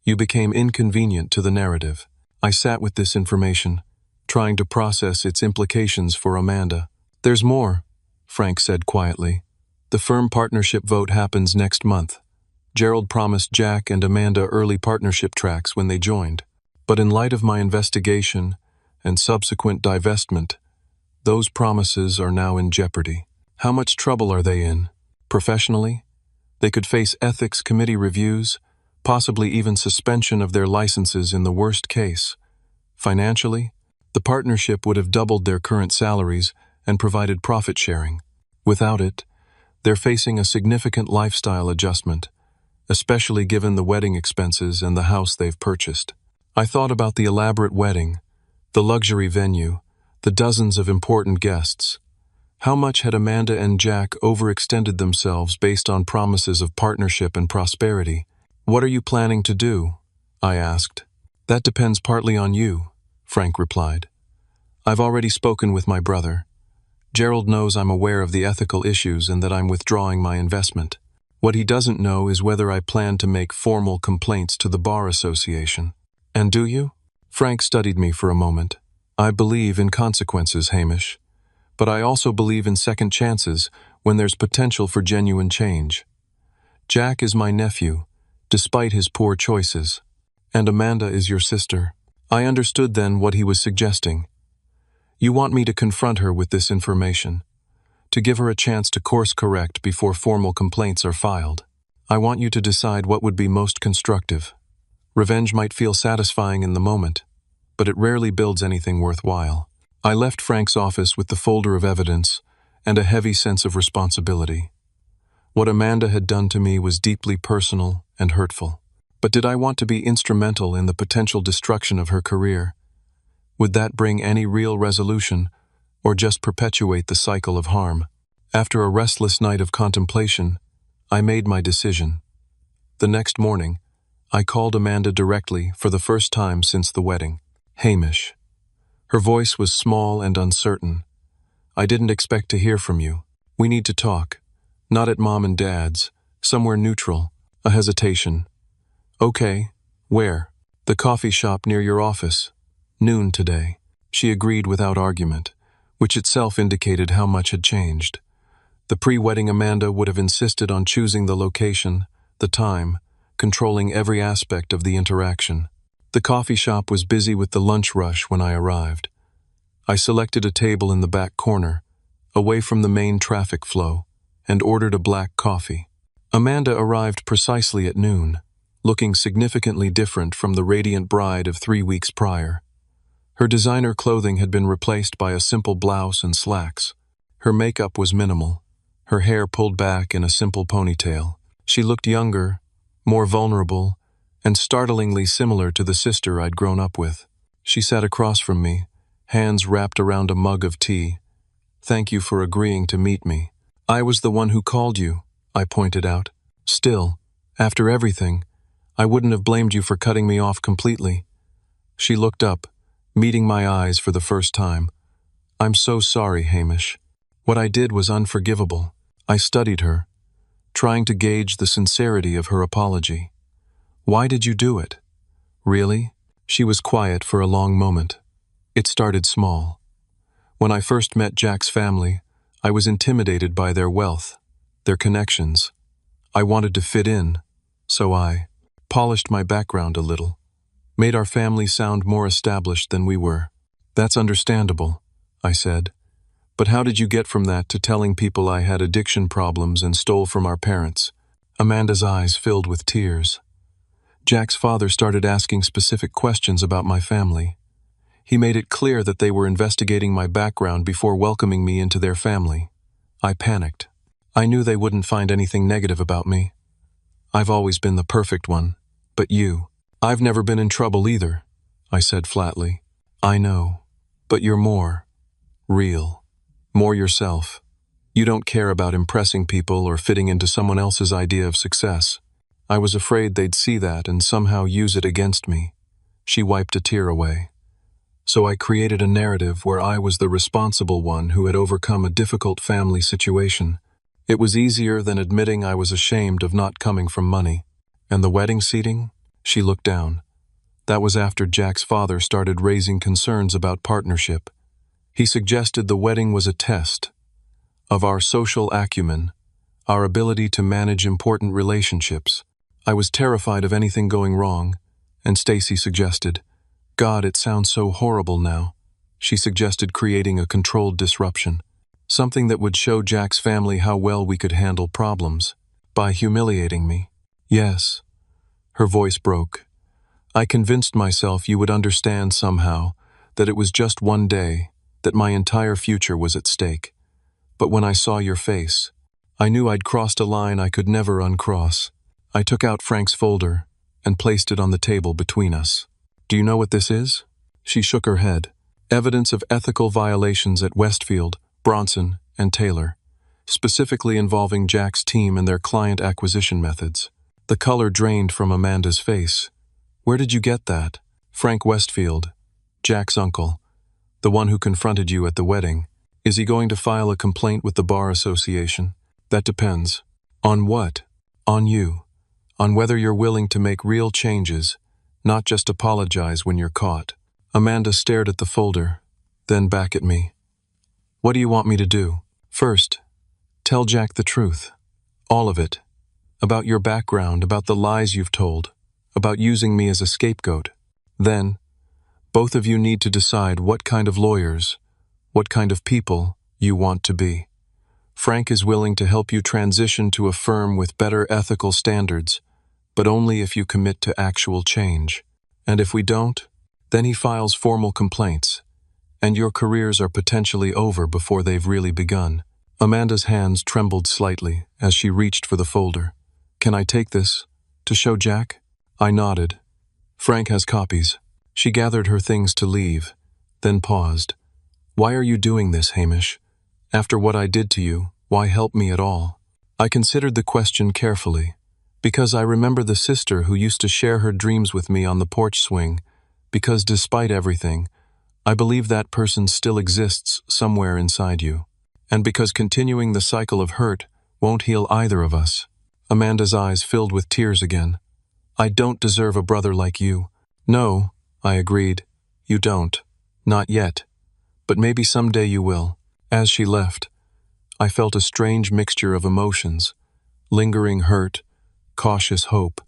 you became inconvenient to the narrative. I sat with this information, trying to process its implications for Amanda. "There's more," Frank said quietly. "The firm partnership vote happens next month. Gerald promised Jack and Amanda early partnership tracks when they joined. But in light of my investigation and subsequent divestment, those promises are now in jeopardy. How much trouble are they in? Professionally, they could face ethics committee reviews, possibly even suspension of their licenses in the worst case. Financially, the partnership would have doubled their current salaries and provided profit sharing. Without it, They're facing a significant lifestyle adjustment, especially given the wedding expenses and the house they've purchased. I thought about the elaborate wedding, the luxury venue, the dozens of important guests. How much had Amanda and Jack overextended themselves based on promises of partnership and prosperity? "What are you planning to do?" I asked. "That depends partly on you," Frank replied. "I've already spoken with my brother. Gerald knows I'm aware of the ethical issues and that I'm withdrawing my investment. What he doesn't know is whether I plan to make formal complaints to the Bar Association." "And do you?" Frank studied me for a moment. "I believe in consequences, Hamish. But I also believe in second chances when there's potential for genuine change. Jack is my nephew, despite his poor choices. And Amanda is your sister." I understood then what he was suggesting. "You want me to confront her with this information, to give her a chance to course correct before formal complaints are filed. I want you to decide what would be most constructive. Revenge might feel satisfying in the moment, but it rarely builds anything worthwhile." I left Frank's office with the folder of evidence and a heavy sense of responsibility. What Amanda had done to me was deeply personal and hurtful. But did I want to be instrumental in the potential destruction of her career? Would that bring any real resolution, or just perpetuate the cycle of harm? After a restless night of contemplation, I made my decision. The next morning, I called Amanda directly for the first time since the wedding. "Hamish." Her voice was small and uncertain. "I didn't expect to hear from you. We need to talk. Not at Mom and Dad's. Somewhere neutral." A hesitation. "Okay. Where?" "The coffee shop near your office. Noon today." She agreed without argument, which itself indicated how much had changed. The pre-wedding Amanda would have insisted on choosing the location, the time, controlling every aspect of the interaction. The coffee shop was busy with the lunch rush when I arrived. I selected a table in the back corner, away from the main traffic flow, and ordered a black coffee. Amanda arrived precisely at noon, looking significantly different from the radiant bride of 3 weeks prior. Her designer clothing had been replaced by a simple blouse and slacks. Her makeup was minimal, her hair pulled back in a simple ponytail. She looked younger, more vulnerable, and startlingly similar to the sister I'd grown up with. She sat across from me, hands wrapped around a mug of tea. "Thank you for agreeing to meet me." "I was the one who called you," I pointed out. "Still, after everything, I wouldn't have blamed you for cutting me off completely." She looked up, meeting my eyes for the first time. "I'm so sorry, Hamish. What I did was unforgivable." I studied her, trying to gauge the sincerity of her apology. "Why did you do it?" "Really?" She was quiet for a long moment. "It started small. When I first met Jack's family, I was intimidated by their wealth, their connections. I wanted to fit in, so I polished my background a little, made our family sound more established than we were." "That's understandable," I said. "But how did you get from that to telling people I had addiction problems and stole from our parents?" Amanda's eyes filled with tears. "Jack's father started asking specific questions about my family. He made it clear that they were investigating my background before welcoming me into their family. I panicked. I knew they wouldn't find anything negative about me. I've always been the perfect one. But you." "I've never been in trouble either," I said flatly. "I know. But you're more real. More yourself. You don't care about impressing people or fitting into someone else's idea of success. I was afraid they'd see that and somehow use it against me." She wiped a tear away. "So I created a narrative where I was the responsible one who had overcome a difficult family situation. It was easier than admitting I was ashamed of not coming from money. And the wedding seating?" She looked down. "That was after Jack's father started raising concerns about partnership. He suggested the wedding was a test of our social acumen, our ability to manage important relationships. I was terrified of anything going wrong, and Stacy suggested, God, it sounds so horrible now. She suggested creating a controlled disruption, something that would show Jack's family how well we could handle problems, by humiliating me. Yes." Her voice broke. "I convinced myself you would understand somehow that it was just one day, that my entire future was at stake. But when I saw your face, I knew I'd crossed a line I could never uncross. I took out Frank's folder and placed it on the table between us. "Do you know what this is?" She shook her head. "Evidence of ethical violations at Westfield, Bronson, and Taylor, specifically involving Jack's team and their client acquisition methods." The color drained from Amanda's face. "Where did you get that?" "Frank Westfield, Jack's uncle, the one who confronted you at the wedding. Is he going to file a complaint with the Bar Association?" "That depends." "On what?" "On you. On whether you're willing to make real changes, not just apologize when you're caught." Amanda stared at the folder, then back at me. "What do you want me to do?" "First, tell Jack the truth. All of it. About your background, about the lies you've told, about using me as a scapegoat. Then, both of you need to decide what kind of lawyers, what kind of people you want to be. Frank is willing to help you transition to a firm with better ethical standards, but only if you commit to actual change. And if we don't, then he files formal complaints, and your careers are potentially over before they've really begun." Amanda's hands trembled slightly as she reached for the folder. "Can I take this to show Jack?" I nodded. "Frank has copies." She gathered her things to leave, then paused. "Why are you doing this, Hamish? After what I did to you, why help me at all?" I considered the question carefully, because I remember the sister who used to share her dreams with me on the porch swing, because despite everything, I believe that person still exists somewhere inside you, and because continuing the cycle of hurt won't heal either of us. Amanda's eyes filled with tears again. "I don't deserve a brother like you." "No," I agreed, "you don't. Not yet. But maybe someday you will." As she left, I felt a strange mixture of emotions, lingering hurt, cautious hope,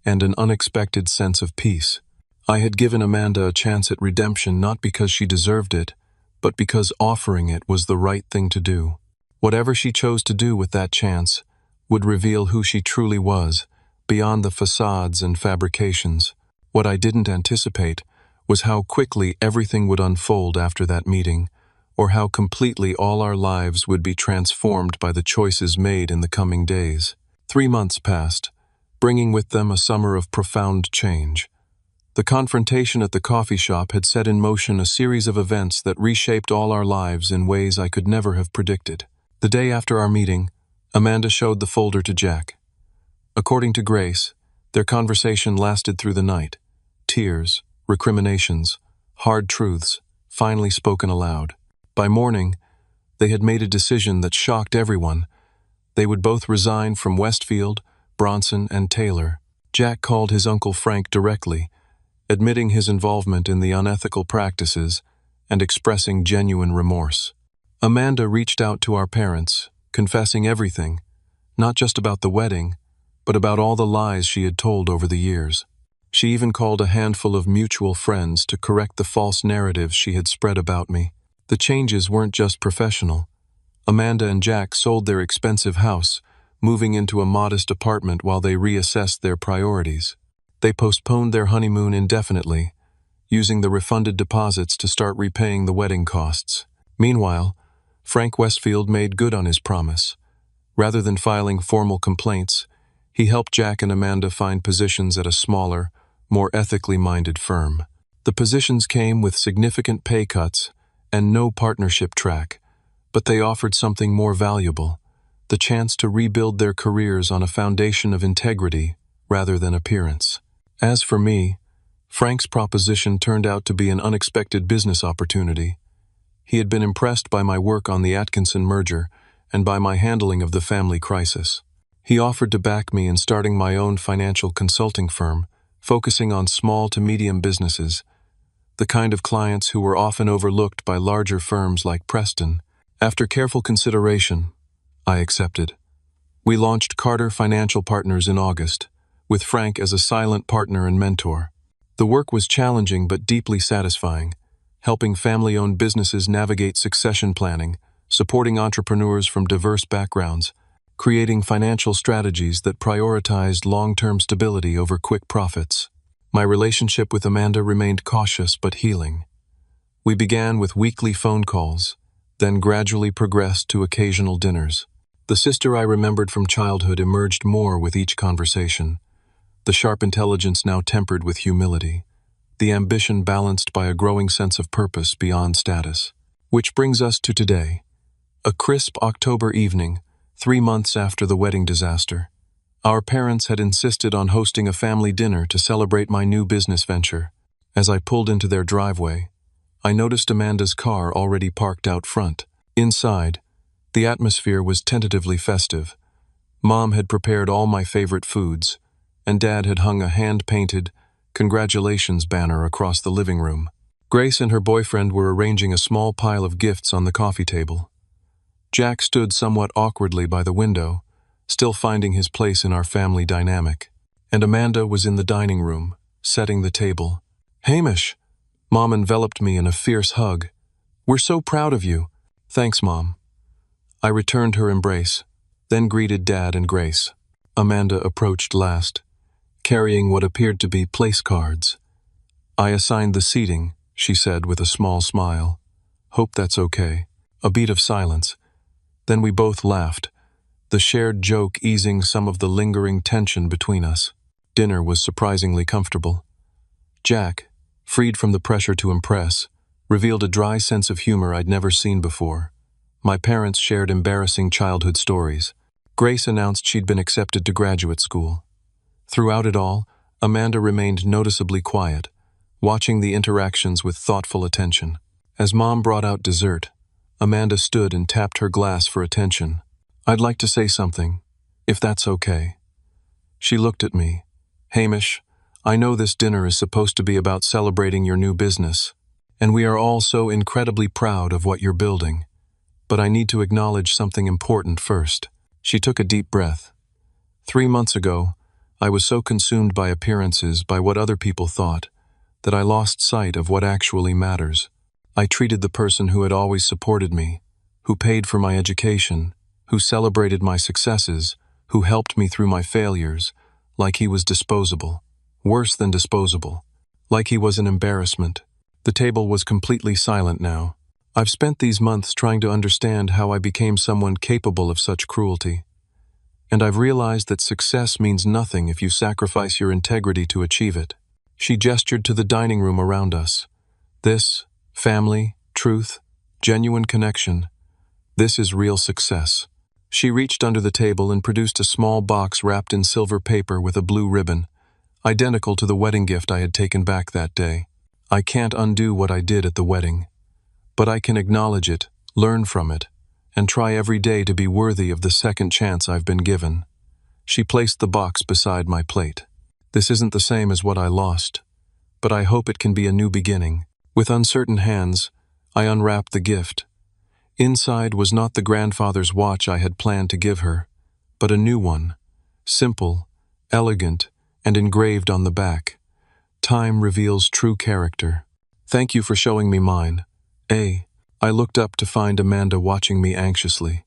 and an unexpected sense of peace. I had given Amanda a chance at redemption not because she deserved it, but because offering it was the right thing to do. Whatever she chose to do with that chance would reveal who she truly was, beyond the facades and fabrications. What I didn't anticipate was how quickly everything would unfold after that meeting, or how completely all our lives would be transformed by the choices made in the coming days. 3 months passed, bringing with them a summer of profound change. The confrontation at the coffee shop had set in motion a series of events that reshaped all our lives in ways I could never have predicted. The day after our meeting, Amanda showed the folder to Jack. According to Grace, their conversation lasted through the night. Tears, recriminations, hard truths, finally spoken aloud. By morning, they had made a decision that shocked everyone. They would both resign from Westfield, Bronson, and Taylor. Jack called his Uncle Frank directly, admitting his involvement in the unethical practices and expressing genuine remorse. Amanda reached out to our parents, confessing everything, not just about the wedding, but about all the lies she had told over the years. She even called a handful of mutual friends to correct the false narratives she had spread about me. The changes weren't just professional. Amanda and Jack sold their expensive house, moving into a modest apartment while they reassessed their priorities. They postponed their honeymoon indefinitely, using the refunded deposits to start repaying the wedding costs. Meanwhile, Frank Westfield made good on his promise. Rather than filing formal complaints, he helped Jack and Amanda find positions at a smaller, more ethically minded firm. The positions came with significant pay cuts and no partnership track, but they offered something more valuable, the chance to rebuild their careers on a foundation of integrity rather than appearance. As for me, Frank's proposition turned out to be an unexpected business opportunity. He had been impressed by my work on the Atkinson merger and by my handling of the family crisis. He offered to back me in starting my own financial consulting firm, focusing on small to medium businesses, the kind of clients who were often overlooked by larger firms like Preston. After careful consideration, I accepted. We launched Carter Financial Partners in August, with Frank as a silent partner and mentor. The work was challenging but deeply satisfying, helping family-owned businesses navigate succession planning, supporting entrepreneurs from diverse backgrounds, creating financial strategies that prioritized long-term stability over quick profits. My relationship with Amanda remained cautious but healing. We began with weekly phone calls, then gradually progressed to occasional dinners. The sister I remembered from childhood emerged more with each conversation, the sharp intelligence now tempered with humility, the ambition balanced by a growing sense of purpose beyond status. Which brings us to today, a crisp October evening, 3 months after the wedding disaster. Our parents had insisted on hosting a family dinner to celebrate my new business venture. As I pulled into their driveway, I noticed Amanda's car already parked out front. Inside, the atmosphere was tentatively festive. Mom had prepared all my favorite foods, and Dad had hung a hand-painted congratulations banner across the living room. Grace and her boyfriend were arranging a small pile of gifts on the coffee table. Jack stood somewhat awkwardly by the window, still finding his place in our family dynamic. And Amanda was in the dining room, setting the table. "Hamish!" Mom enveloped me in a fierce hug. "We're so proud of you." "Thanks, Mom." I returned her embrace, then greeted Dad and Grace. Amanda approached last, carrying what appeared to be place cards. "I assigned the seating," she said with a small smile. "Hope that's okay." A beat of silence. Then we both laughed, the shared joke easing some of the lingering tension between us. Dinner was surprisingly comfortable. Jack, freed from the pressure to impress, revealed a dry sense of humor I'd never seen before. My parents shared embarrassing childhood stories. Grace announced she'd been accepted to graduate school. Throughout it all, Amanda remained noticeably quiet, watching the interactions with thoughtful attention. As Mom brought out dessert, Amanda stood and tapped her glass for attention. "I'd like to say something, if that's okay." She looked at me. "Hamish, I know this dinner is supposed to be about celebrating your new business, and we are all so incredibly proud of what you're building. But I need to acknowledge something important first." She took a deep breath. 3 months ago, I was so consumed by appearances, by what other people thought, that I lost sight of what actually matters. I treated the person who had always supported me, who paid for my education, who celebrated my successes, who helped me through my failures, like he was disposable. Worse than disposable. Like he was an embarrassment. The table was completely silent now. I've spent these months trying to understand how I became someone capable of such cruelty. And I've realized that success means nothing if you sacrifice your integrity to achieve it. She gestured to the dining room around us. This, family, truth, genuine connection. This is real success. She reached under the table and produced a small box wrapped in silver paper with a blue ribbon, identical to the wedding gift I had taken back that day. I can't undo what I did at the wedding, but I can acknowledge it, learn from it, and try every day to be worthy of the second chance I've been given. She placed the box beside my plate. "This isn't the same as what I lost, but I hope it can be a new beginning." With uncertain hands, I unwrapped the gift. Inside was not the grandfather's watch I had planned to give her, but a new one, simple, elegant, and engraved on the back. "Time reveals true character. Thank you for showing me mine." I looked up to find Amanda watching me anxiously.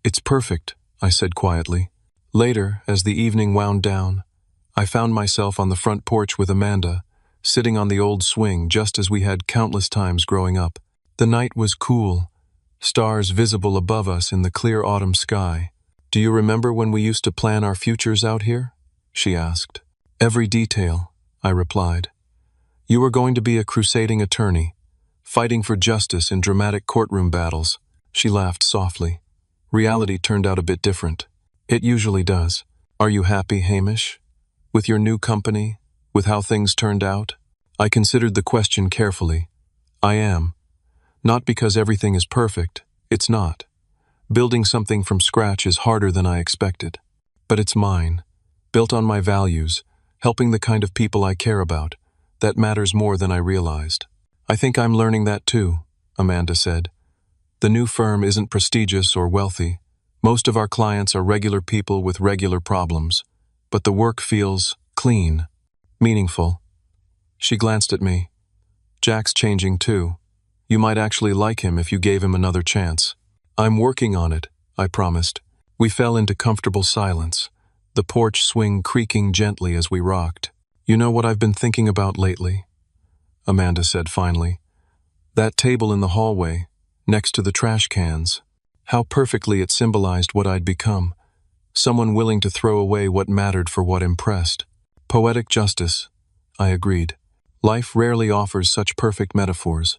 "It's perfect," I said quietly. Later, as the evening wound down, I found myself on the front porch with Amanda, sitting on the old swing just as we had countless times growing up. The night was cool, stars visible above us in the clear autumn sky. "Do you remember when we used to plan our futures out here?" she asked. "Every detail," I replied. "You were going to be a crusading attorney, fighting for justice in dramatic courtroom battles." She laughed softly. "Reality turned out a bit different. It usually does. Are you happy, Hamish? With your new company? With how things turned out?" I considered the question carefully. I am. Not because everything is perfect. It's not. Building something from scratch is harder than I expected. But it's mine. Built on my values, helping the kind of people I care about. That matters more than I realized. "I think I'm learning that too," Amanda said. "The new firm isn't prestigious or wealthy. Most of our clients are regular people with regular problems. But the work feels clean, meaningful." She glanced at me. "Jack's changing too. You might actually like him if you gave him another chance." "I'm working on it," I promised. We fell into comfortable silence, the porch swing creaking gently as we rocked. "You know what I've been thinking about lately?" Amanda said finally. "That table in the hallway, next to the trash cans. How perfectly it symbolized what I'd become, someone willing to throw away what mattered for what impressed. Poetic justice, I agreed. Life rarely offers such perfect metaphors.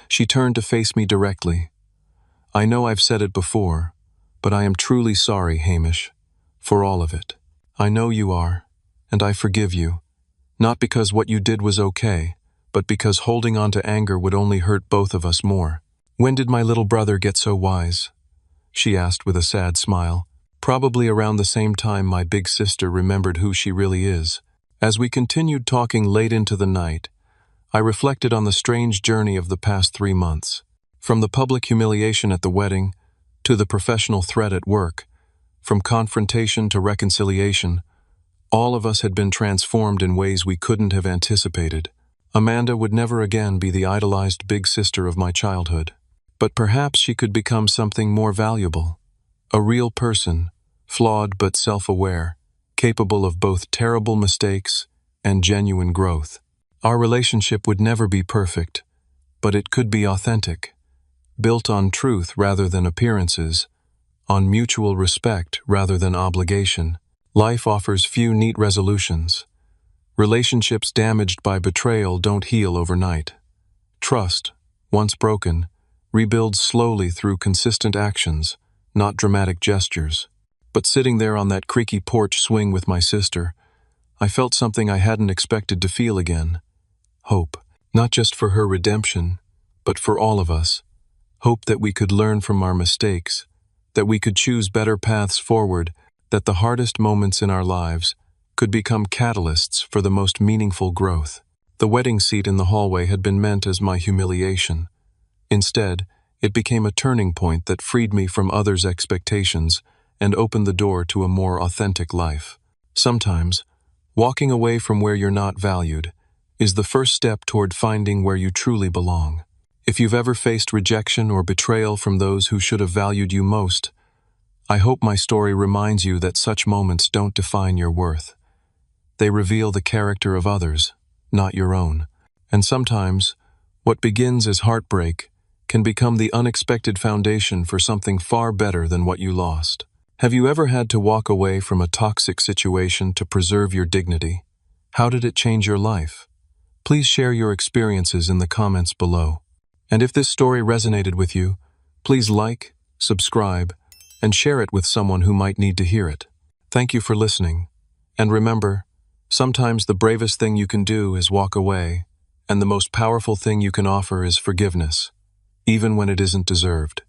She turned to face me directly. I know I've said it before, but I am truly sorry, Hamish, for all of it. I know you are, and I forgive you, not because what you did was okay, but because holding on to anger would only hurt both of us more. When did my little brother get so wise? She asked with a sad smile. Probably around the same time my big sister remembered who she really is. As we continued talking late into the night, I reflected on the strange journey of the past 3 months. From the public humiliation at the wedding, to the professional threat at work, from confrontation to reconciliation, all of us had been transformed in ways we couldn't have anticipated. Amanda would never again be the idolized big sister of my childhood. But perhaps she could become something more valuable. A real person, flawed but self-aware, capable of both terrible mistakes and genuine growth. Our relationship would never be perfect, but it could be authentic, built on truth rather than appearances, on mutual respect rather than obligation. Life offers few neat resolutions. Relationships damaged by betrayal don't heal overnight. Trust, once broken, rebuilds slowly through consistent actions, not dramatic gestures. But sitting there on that creaky porch swing with my sister, I felt something I hadn't expected to feel again. Hope, not just for her redemption, but for all of us. Hope that we could learn from our mistakes, that we could choose better paths forward, that the hardest moments in our lives could become catalysts for the most meaningful growth. The wedding seat in the hallway had been meant as my humiliation. Instead, it became a turning point that freed me from others' expectations and opened the door to a more authentic life. Sometimes, walking away from where you're not valued is the first step toward finding where you truly belong. If you've ever faced rejection or betrayal from those who should have valued you most, I hope my story reminds you that such moments don't define your worth. They reveal the character of others, not your own. And sometimes, what begins as heartbreak can become the unexpected foundation for something far better than what you lost. Have you ever had to walk away from a toxic situation to preserve your dignity? How did it change your life? Please share your experiences in the comments below. And if this story resonated with you, please like, subscribe, and share it with someone who might need to hear it. Thank you for listening. And remember, sometimes the bravest thing you can do is walk away, and the most powerful thing you can offer is forgiveness, even when it isn't deserved.